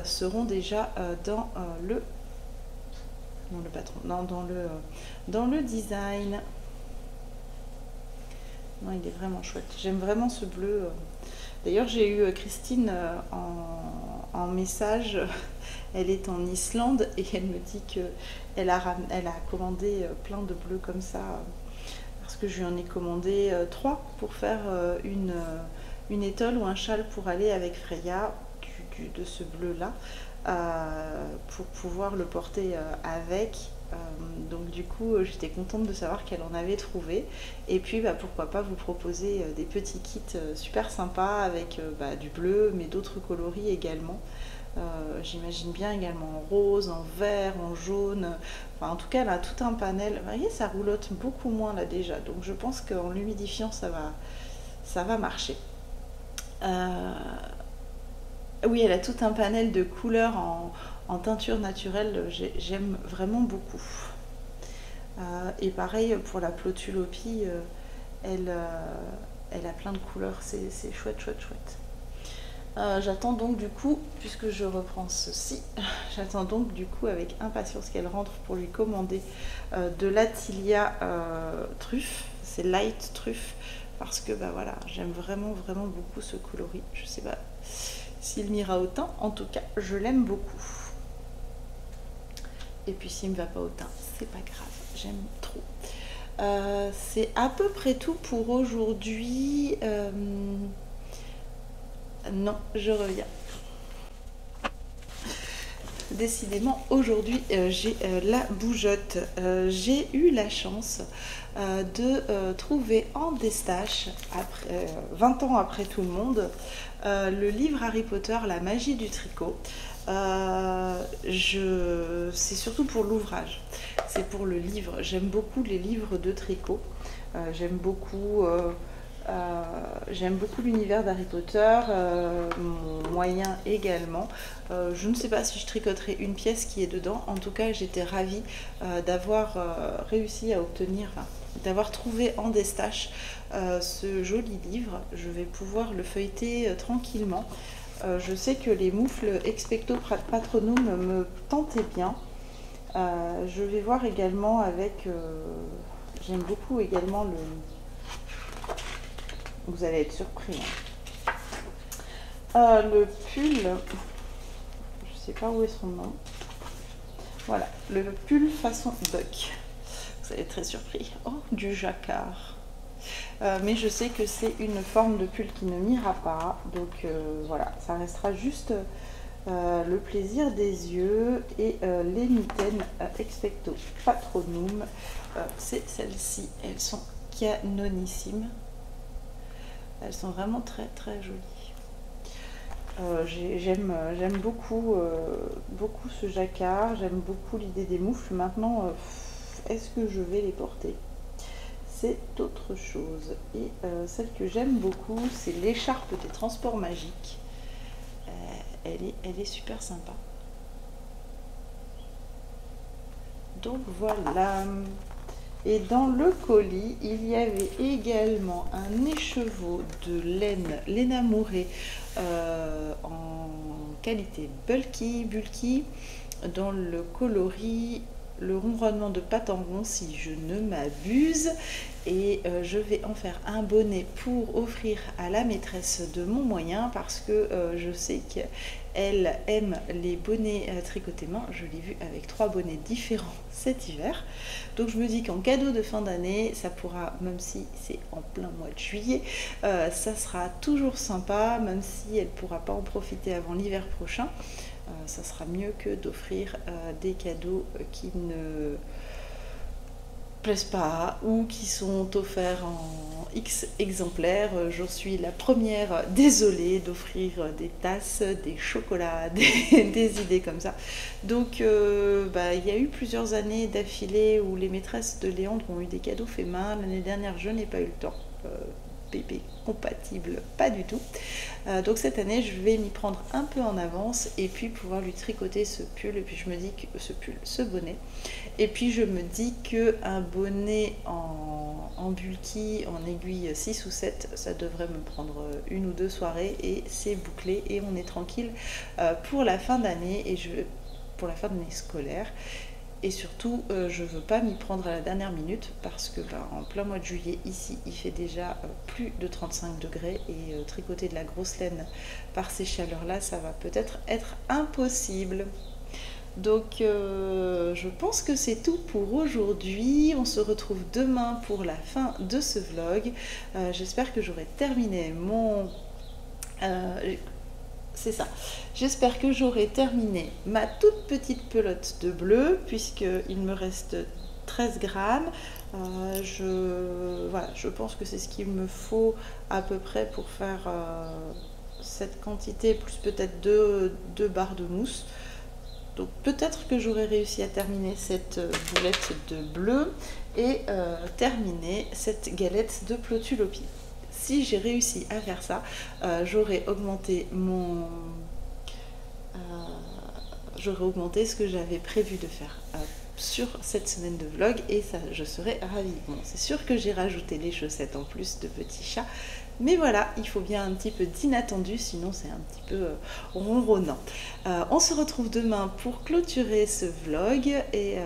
seront déjà dans le patron, non, dans le design. Non, il est vraiment chouette, j'aime vraiment ce bleu. D'ailleurs j'ai eu Christine en message. Elle est en Islande et elle me dit qu'elle a commandé plein de bleus comme ça, parce que je lui en ai commandé 3 pour faire une étole ou un châle pour aller avec Freya de ce bleu là, pour pouvoir le porter avec. Donc du coup, j'étais contente de savoir qu'elle en avait trouvé. Et puis, pourquoi pas vous proposer des petits kits super sympas avec du bleu, mais d'autres coloris également. J'imagine bien également en rose, en vert, en jaune. Enfin, en tout cas, elle a tout un panel. Vous voyez, ça roulotte beaucoup moins là déjà. Donc je pense qu'en l'humidifiant, ça va marcher. Oui, elle a tout un panel de couleurs en teinture naturelle. J'aime vraiment beaucoup. Et pareil pour la Plotulopie, elle, elle a plein de couleurs. C'est chouette, chouette, chouette. J'attends donc du coup, puisque je reprends ceci, j'attends donc du coup avec impatience qu'elle rentre pour lui commander de l'Attilia truffe, c'est light truffe, parce que voilà, j'aime vraiment vraiment beaucoup ce coloris. Je sais pas s'il m'ira autant, en tout cas je l'aime beaucoup. Et puis s'il me va pas autant, c'est pas grave, j'aime trop. C'est à peu près tout pour aujourd'hui. Non, je reviens. Décidément, aujourd'hui, j'ai la bougeotte. J'ai eu la chance de trouver en déstache, après, 20 ans après tout le monde, le livre Harry Potter, La magie du tricot. C'est surtout pour l'ouvrage, c'est pour le livre. J'aime beaucoup les livres de tricot. J'aime beaucoup l'univers d'Harry Potter, mon moyen également. Je ne sais pas si je tricoterai une pièce qui est dedans. En tout cas, j'étais ravie d'avoir réussi à obtenir, d'avoir trouvé en déstache ce joli livre. Je vais pouvoir le feuilleter tranquillement. Je sais que les moufles Expecto Patronum me tentaient bien. Je vais voir également avec... j'aime beaucoup également le... Vous allez être surpris. Le pull, je ne sais pas où est son nom. Voilà, le pull façon Buck. Vous allez être très surpris. Oh, du jacquard. Mais je sais que c'est une forme de pull qui ne m'ira pas. Donc voilà, ça restera juste le plaisir des yeux. Et les mitaines Expecto Patronum, c'est celles-ci. Elles sont canonissimes. Elles sont vraiment très très jolies. J'aime beaucoup, beaucoup ce jacquard. J'aime beaucoup l'idée des moufles. Maintenant, est-ce que je vais les porter? C'est autre chose. Et celle que j'aime beaucoup, c'est l'écharpe des transports magiques. Elle est super sympa. Donc voilà. Et dans le colis, il y avait également un écheveau de laine amourée en qualité bulky, dans le coloris le ronronnement de Patangon, si je ne m'abuse. Et je vais en faire un bonnet pour offrir à la maîtresse de mon moyen, parce que je sais qu'elle aime les bonnets tricotés main. Je l'ai vu avec 3 bonnets différents cet hiver. Donc je me dis qu'en cadeau de fin d'année, ça pourra, même si c'est en plein mois de juillet, ça sera toujours sympa, même si elle ne pourra pas en profiter avant l'hiver prochain. Ça sera mieux que d'offrir des cadeaux qui ne plaisent pas ou qui sont offerts en X exemplaires. J'en suis la première désolée d'offrir des tasses, des chocolats, des idées comme ça. Donc il y a eu plusieurs années d'affilée où les maîtresses de Léandre ont eu des cadeaux faits main. L'année dernière, je n'ai pas eu le temps. Bébé compatible, pas du tout. Donc cette année, je vais m'y prendre un peu en avance et puis pouvoir lui tricoter ce pull. Et puis je me dis que ce bonnet. Et puis je me dis que un bonnet en bulky, en aiguille 6 ou 7, ça devrait me prendre 1 ou 2 soirées et c'est bouclé et on est tranquille pour la fin d'année et pour la fin de l'année scolaire. Et surtout, je ne veux pas m'y prendre à la dernière minute parce que en plein mois de juillet, ici, il fait déjà plus de 35 degrés et tricoter de la grosse laine par ces chaleurs-là, ça va peut-être être impossible. Donc, je pense que c'est tout pour aujourd'hui. On se retrouve demain pour la fin de ce vlog. J'espère que j'aurai terminé c'est ça. J'espère que j'aurai terminé ma toute petite pelote de bleu, puisqu'il me reste 13 grammes. Voilà, je pense que c'est ce qu'il me faut à peu près pour faire cette quantité, plus peut-être deux barres de mousse. Donc peut-être que j'aurai réussi à terminer cette boulette de bleu et terminer cette galette de Plotulopie. Si j'ai réussi à faire ça, j'aurai augmenté ce que j'avais prévu de faire sur cette semaine de vlog, et ça, je serai ravie. Bon, c'est sûr que j'ai rajouté les chaussettes en plus de petits chats, mais voilà, il faut bien un petit peu d'inattendu, sinon c'est un petit peu ronronnant. On se retrouve demain pour clôturer ce vlog, et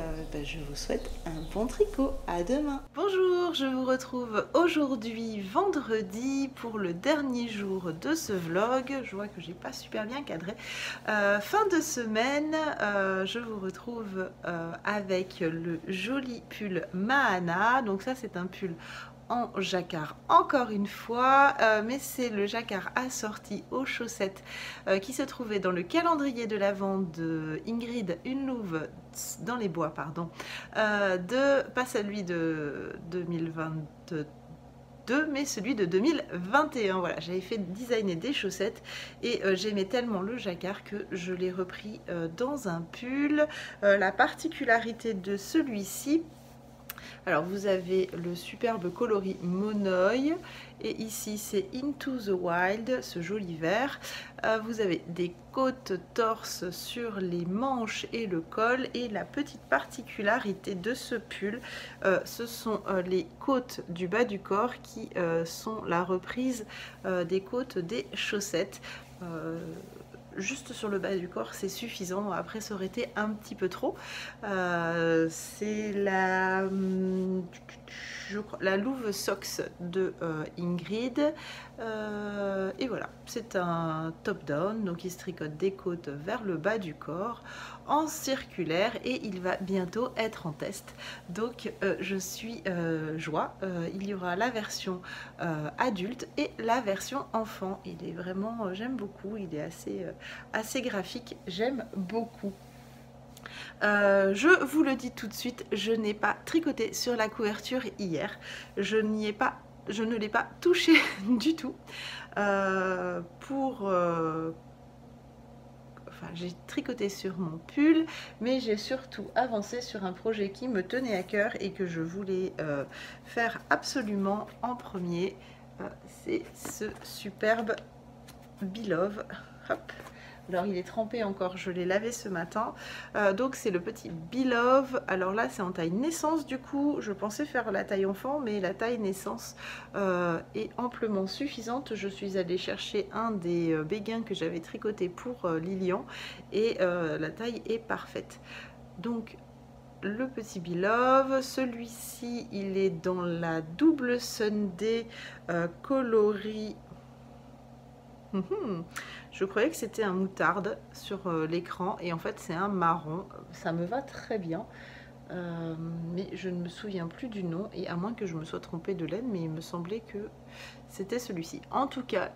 je vous souhaite un bon tricot. À demain. Bonjour, je vous retrouve aujourd'hui vendredi pour le dernier jour de ce vlog. Je vois que j'ai pas super bien cadré. Fin de semaine, je vous retrouve avec le joli pull Mahana. Donc ça, c'est un pull en jacquard encore une fois, mais c'est le jacquard assorti aux chaussettes qui se trouvait dans le calendrier de l'Avent de Ingrid Une Louve dans les bois, pardon, pas celui de 2022, mais celui de 2021. Voilà, j'avais fait designer des chaussettes et j'aimais tellement le jacquard que je l'ai repris dans un pull. La particularité de celui-ci, alors vous avez le superbe coloris Monoï, et ici c'est Into the Wild, ce joli vert. Vous avez des côtes torse sur les manches et le col, et la petite particularité de ce pull, ce sont les côtes du bas du corps qui sont la reprise des côtes des chaussettes. Juste sur le bas du corps, c'est suffisant. Après, ça aurait été un petit peu trop. C'est la Louve Socks de Ingrid. Et voilà, c'est un top down, donc il se tricote des côtes vers le bas du corps en circulaire, et il va bientôt être en test. Donc je suis joie. Il y aura la version adulte et la version enfant. Il est vraiment, j'aime beaucoup, il est assez graphique, j'aime beaucoup. Je vous le dis tout de suite, je n'ai pas tricoté sur la couverture hier, je ne l'ai pas touché du tout. J'ai tricoté sur mon pull, mais j'ai surtout avancé sur un projet qui me tenait à cœur et que je voulais faire absolument en premier. C'est ce superbe Beloved. Hop. Alors il est trempé encore, je l'ai lavé ce matin. Donc c'est le petit Beloved. Alors là c'est en taille naissance, du coup je pensais faire la taille enfant, mais la taille naissance est amplement suffisante. Je suis allée chercher un des béguins que j'avais tricoté pour Lilian, et la taille est parfaite. Donc le petit Beloved, celui-ci il est dans la double Sunday coloris. Je croyais que c'était un moutarde sur l'écran, et en fait c'est un marron. Ça me va très bien, mais je ne me souviens plus du nom, et à moins que je me sois trompée de laine, mais il me semblait que c'était celui-ci. En tout cas,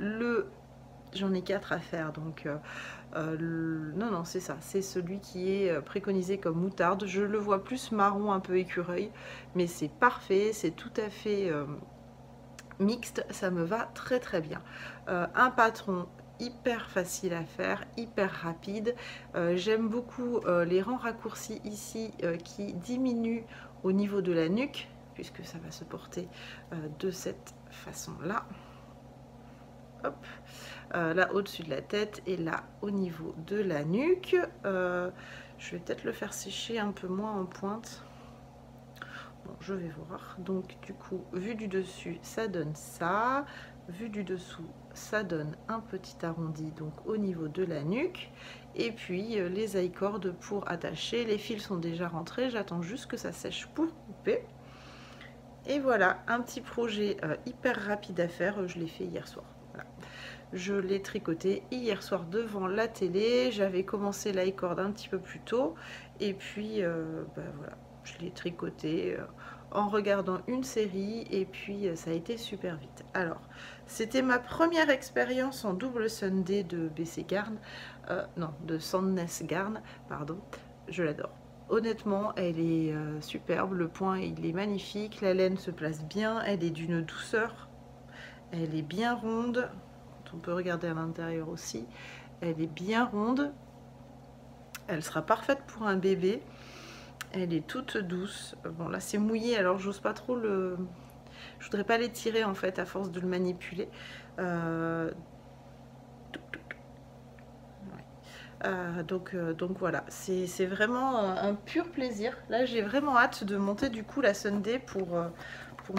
j'en ai 4 à faire, donc non, c'est ça, c'est celui qui est préconisé comme moutarde. Je le vois plus marron, un peu écureuil, mais c'est parfait, c'est tout à fait mixte, ça me va très très bien. Un patron hyper facile à faire, hyper rapide. J'aime beaucoup les rangs raccourcis ici qui diminuent au niveau de la nuque, puisque ça va se porter de cette façon là. Hop. Là au-dessus de la tête, et là au niveau de la nuque. Je vais peut-être le faire sécher un peu moins en pointe. Bon, je vais voir. Donc du coup, vu du dessus, ça donne ça. Vu du dessous, ça donne un petit arrondi, donc au niveau de la nuque. Et puis les I-cordes pour attacher. Les fils sont déjà rentrés, j'attends juste que ça sèche pour couper. Et voilà, un petit projet hyper rapide à faire. Je l'ai fait hier soir. Voilà. Je l'ai tricoté hier soir devant la télé. J'avais commencé l'i-cord un petit peu plus tôt. Et puis voilà, je l'ai tricoté en regardant une série et puis ça a été super vite. Alors, c'était ma première expérience en double Sunday de BC Garn, non, de Sandnes Garn, pardon, je l'adore. Honnêtement, elle est superbe, le point il est magnifique, la laine se place bien, elle est d'une douceur, elle est bien ronde, on peut regarder à l'intérieur aussi, elle est bien ronde, elle sera parfaite pour un bébé, elle est toute douce. Bon là c'est mouillé alors j'ose pas trop le... Je voudrais pas l'étirer en fait à force de le manipuler. Donc voilà, c'est vraiment un pur plaisir. Là j'ai vraiment hâte de monter du coup la Sunday pour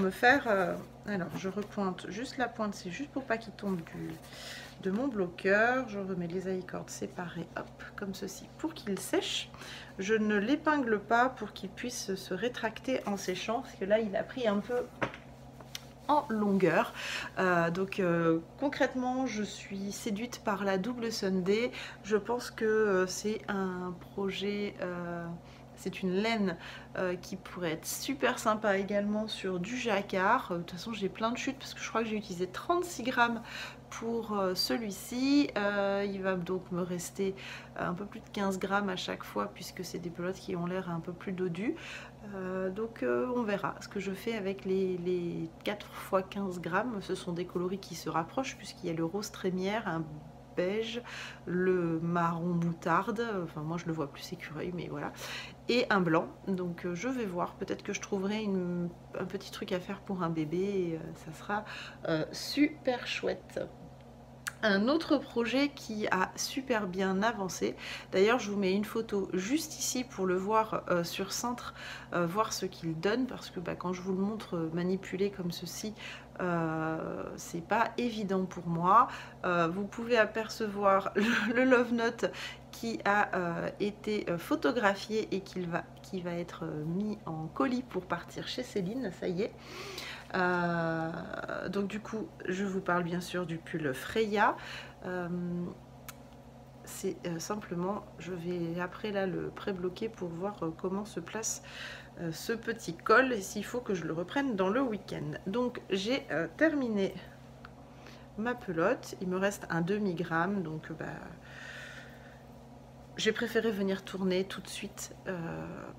me faire... alors je repointe juste la pointe, c'est juste pour pas qu'il tombe de mon bloqueur. Je remets les I-cordes séparés, hop, comme ceci, pour qu'il sèche. Je ne l'épingle pas pour qu'il puisse se rétracter en séchant, parce que là il a pris un peu en longueur. Concrètement je suis séduite par la double Sunday. Je pense que c'est un projet, c'est une laine qui pourrait être super sympa également sur du jacquard. De toute façon j'ai plein de chutes parce que je crois que j'ai utilisé 36 grammes pour celui-ci. Il va donc me rester un peu plus de 15 grammes à chaque fois puisque c'est des pelotes qui ont l'air un peu plus dodues. On verra ce que je fais avec les 4 x 15 grammes. Ce sont des coloris qui se rapprochent puisqu'il y a le rose trémière, un beige, le marron moutarde, enfin moi je le vois plus écureuil mais voilà, et un blanc. Donc je vais voir, peut-être que je trouverai un petit truc à faire pour un bébé et ça sera super chouette. Un autre projet qui a super bien avancé, d'ailleurs je vous mets une photo juste ici pour le voir sur Cintre, voir ce qu'il donne, parce que quand je vous le montre manipulé comme ceci, c'est pas évident pour moi. Vous pouvez apercevoir le Love Note qui a été photographié et qui va être mis en colis pour partir chez Céline, ça y est. Donc du coup je vous parle bien sûr du pull Freya. C'est simplement, je vais après là le pré-bloquer pour voir comment se place ce petit col et s'il faut que je le reprenne dans le week-end. Donc j'ai terminé ma pelote, il me reste un demi-gramme, donc j'ai préféré venir tourner tout de suite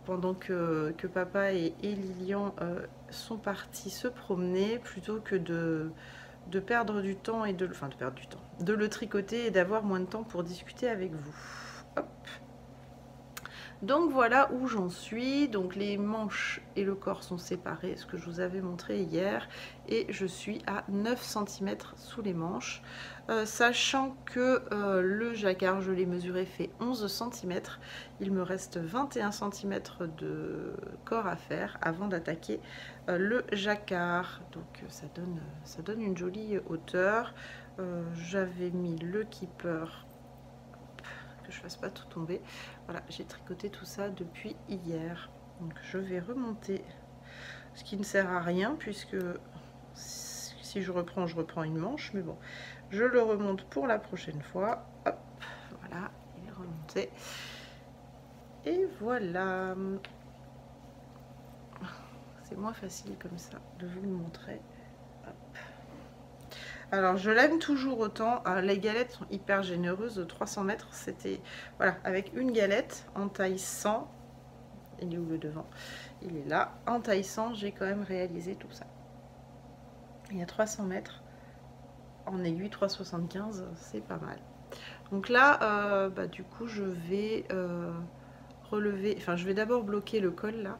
pendant que papa et Lilian sont partis se promener plutôt que de perdre du temps et de le tricoter et d'avoir moins de temps pour discuter avec vous. Hop. Donc voilà où j'en suis. Donc les manches et le corps sont séparés, ce que je vous avais montré hier, et je suis à 9 cm sous les manches, sachant que le jacquard, je l'ai mesuré, fait 11 cm. Il me reste 21 cm de corps à faire avant d'attaquer le jacquard. Donc ça donne une jolie hauteur. J'avais mis le keeper, que je fasse pas tout tomber. Voilà, j'ai tricoté tout ça depuis hier. Donc je vais remonter, ce qui ne sert à rien puisque si je reprends une manche, mais bon, je le remonte pour la prochaine fois. Hop, voilà, il est remonté. Et voilà. C'est moins facile comme ça de vous le montrer. Hop. Alors je l'aime toujours autant. Les galettes sont hyper généreuses. 300 mètres, c'était voilà, avec une galette en taille 100. Il est où le devant? Il est là. En taille 100, j'ai quand même réalisé tout ça. Il y a 300 mètres en aiguille 3,75, c'est pas mal. Donc là, du coup, je vais relever. Enfin, je vais d'abord bloquer le col là.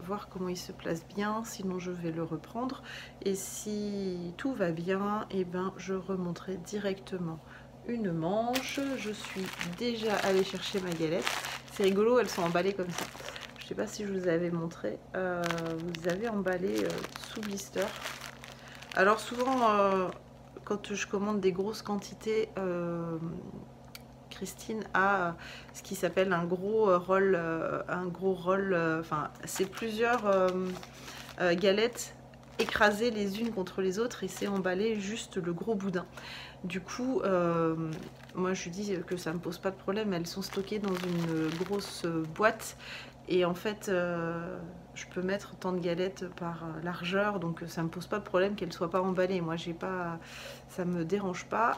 Voir comment il se place bien, sinon je vais le reprendre, et si tout va bien, et je remonterai directement une manche. Je suis déjà allée chercher ma galette. C'est rigolo, elles sont emballées comme ça. Je sais pas si je vous avais montré, vous avez emballé sous blister. Alors souvent quand je commande des grosses quantités, Christine a ce qui s'appelle un gros roll, enfin c'est plusieurs galettes écrasées les unes contre les autres et c'est emballé juste le gros boudin. Du coup, moi je dis que ça me pose pas de problème, elles sont stockées dans une grosse boîte Et en fait, je peux mettre tant de galettes par largeur, donc ça me pose pas de problème qu'elles soient pas emballées. Moi, j'ai pas, ça me dérange pas.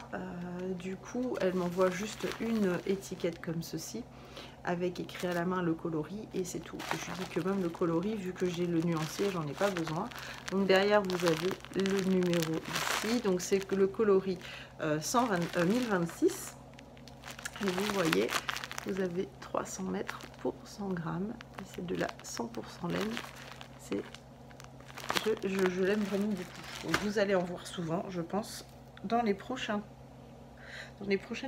Du coup, elle m'envoie juste une étiquette comme ceci, avec écrit à la main le coloris, et c'est tout. Et je dis que même le coloris, vu que j'ai le nuancier, j'en ai pas besoin. Donc derrière, vous avez le numéro ici. Donc c'est que le coloris 1026. Et vous voyez, vous avez 300 mètres pour 100 grammes. Et c'est de la 100% laine. C'est, je l'aime vraiment beaucoup. Donc vous allez en voir souvent, je pense, dans les prochaines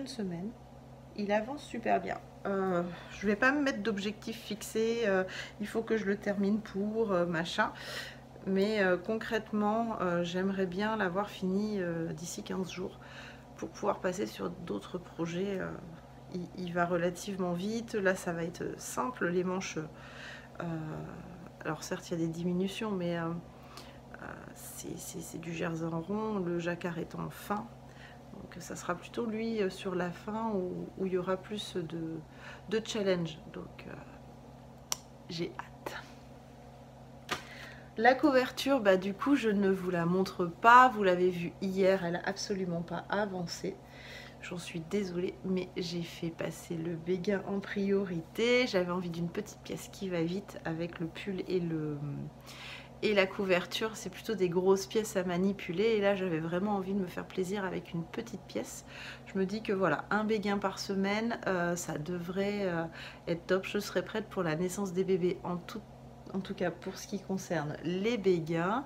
semaines. Il avance super bien. Je vais pas me mettre d'objectif fixé. Il faut que je le termine pour machin. Mais concrètement, j'aimerais bien l'avoir fini d'ici 15 jours pour pouvoir passer sur d'autres projets. Il va relativement vite. Là, ça va être simple. Les manches, alors certes, il y a des diminutions, mais c'est du jersey en rond, le jacquard étant fin. Donc ça sera plutôt lui sur la fin où il y aura plus de challenge. Donc j'ai hâte. La couverture, bah, du coup, je ne vous la montre pas. Vous l'avez vu hier, elle n'a absolument pas avancé. J'en suis désolée, mais j'ai fait passer le béguin en priorité. J'avais envie d'une petite pièce qui va vite avec le pull et la couverture. C'est plutôt des grosses pièces à manipuler. Et là, j'avais vraiment envie de me faire plaisir avec une petite pièce. Je me dis que voilà, un béguin par semaine, ça devrait être top. Je serai prête pour la naissance des bébés en tout cas pour ce qui concerne les béguins,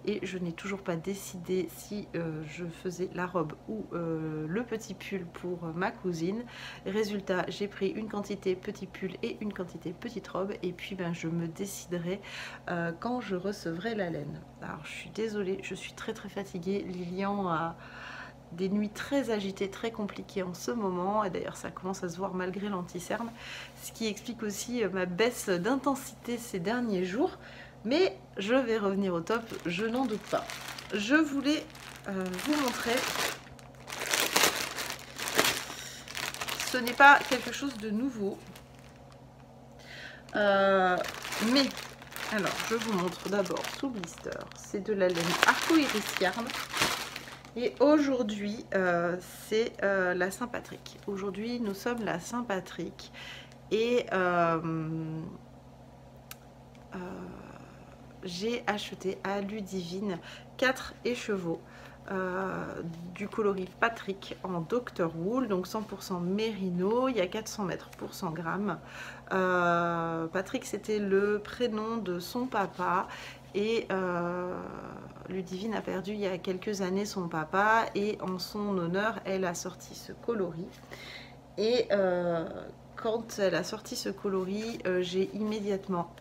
et je n'ai toujours pas décidé si je faisais la robe ou le petit pull pour ma cousine. Résultat, j'ai pris une quantité petit pull et une quantité petite robe, et puis ben, je me déciderai quand je recevrai la laine. Alors je suis désolée, je suis très fatiguée. Lilian a des nuits très agitées, très compliquées en ce moment, et d'ailleurs ça commence à se voir malgré l'anti-cerne, ce qui explique aussi ma baisse d'intensité ces derniers jours, mais je vais revenir au top, je n'en doute pas. Je voulais vous montrer, ce n'est pas quelque chose de nouveau, mais alors je vous montre d'abord sous blister, c'est de la laine Arco-Iris Yarn. Et aujourd'hui, c'est la Saint-Patrick. Aujourd'hui, nous sommes la Saint-Patrick. Et j'ai acheté à Ludivine 4 écheveaux du coloris Patrick en Dr Wool, donc 100% mérino. Il y a 400 mètres pour 100 grammes. Patrick, c'était le prénom de son papa. Et Ludivine a perdu il y a quelques années son papa, et en son honneur, elle a sorti ce coloris. Et quand elle a sorti ce coloris, j'ai immédiatement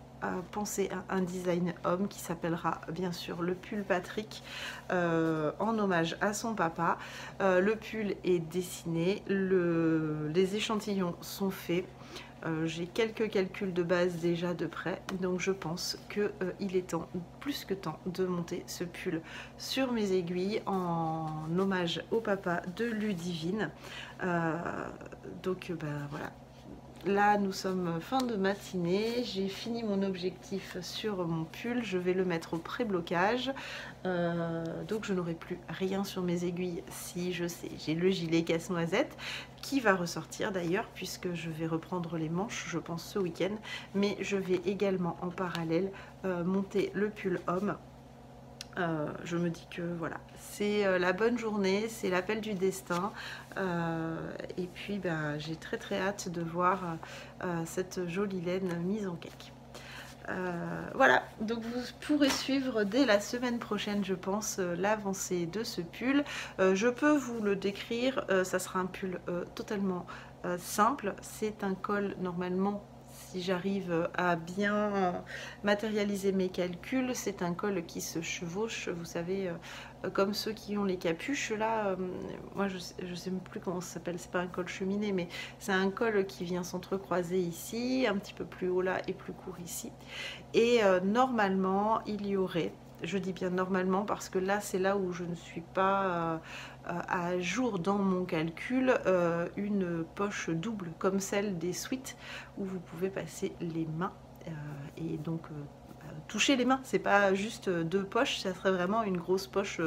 pensé à un design homme qui s'appellera bien sûr le pull Patrick, en hommage à son papa. Le pull est dessiné, les échantillons sont faits. J'ai quelques calculs de base déjà de près, donc je pense qu'il est temps, plus que temps, de monter ce pull sur mes aiguilles en hommage au papa de Ludivine. Donc ben voilà. Là, nous sommes fin de matinée, j'ai fini mon objectif sur mon pull, je vais le mettre au pré-blocage, donc je n'aurai plus rien sur mes aiguilles. Si, je sais, j'ai le gilet casse-noisette qui va ressortir d'ailleurs, puisque je vais reprendre les manches, je pense, ce week-end, mais je vais également en parallèle monter le pull homme. Je me dis que voilà, c'est la bonne journée, c'est l'appel du destin, et puis ben, j'ai très hâte de voir cette jolie laine mise en cake. Voilà, donc vous pourrez suivre dès la semaine prochaine, je pense, l'avancée de ce pull. Je peux vous le décrire, ça sera un pull totalement simple. C'est un col normalement, si j'arrive à bien matérialiser mes calculs, c'est un col qui se chevauche, vous savez, comme ceux qui ont les capuches là. Moi je sais même plus comment ça s'appelle, c'est pas un col cheminé, mais c'est un col qui vient s'entrecroiser ici, un petit peu plus haut là et plus court ici. Et normalement il y aurait, je dis bien normalement parce que là c'est là où je ne suis pas à jour dans mon calcul une poche double comme celle des Sweet où vous pouvez passer les mains et donc toucher les mains. C'est pas juste deux poches, ça serait vraiment une grosse poche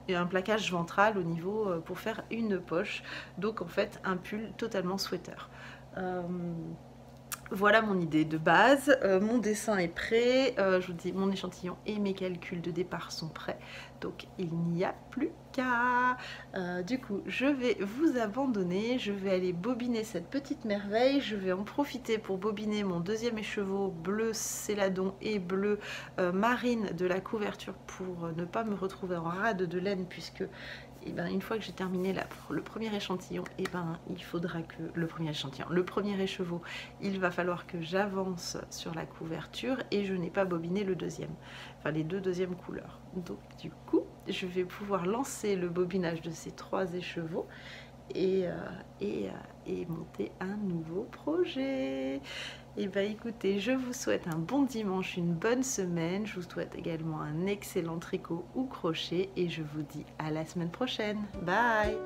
et un plaquage ventral au niveau pour faire une poche. Donc en fait un pull totalement sweater. Voilà mon idée de base, mon dessin est prêt, je vous dis mon échantillon et mes calculs de départ sont prêts, donc il n'y a plus qu'à. Du coup je vais vous abandonner, je vais aller bobiner cette petite merveille, je vais en profiter pour bobiner mon deuxième écheveau bleu céladon et bleu marine de la couverture pour ne pas me retrouver en rade de laine puisque et ben, une fois que j'ai terminé le premier échantillon, et ben, il faudra que le premier écheveau, il va falloir que j'avance sur la couverture et je n'ai pas bobiné le deuxième, enfin les deux deuxièmes couleurs. Donc du coup, je vais pouvoir lancer le bobinage de ces 3 écheveaux et monter un nouveau projet. Et bah écoutez, je vous souhaite un bon dimanche, une bonne semaine, je vous souhaite également un excellent tricot ou crochet et je vous dis à la semaine prochaine. Bye!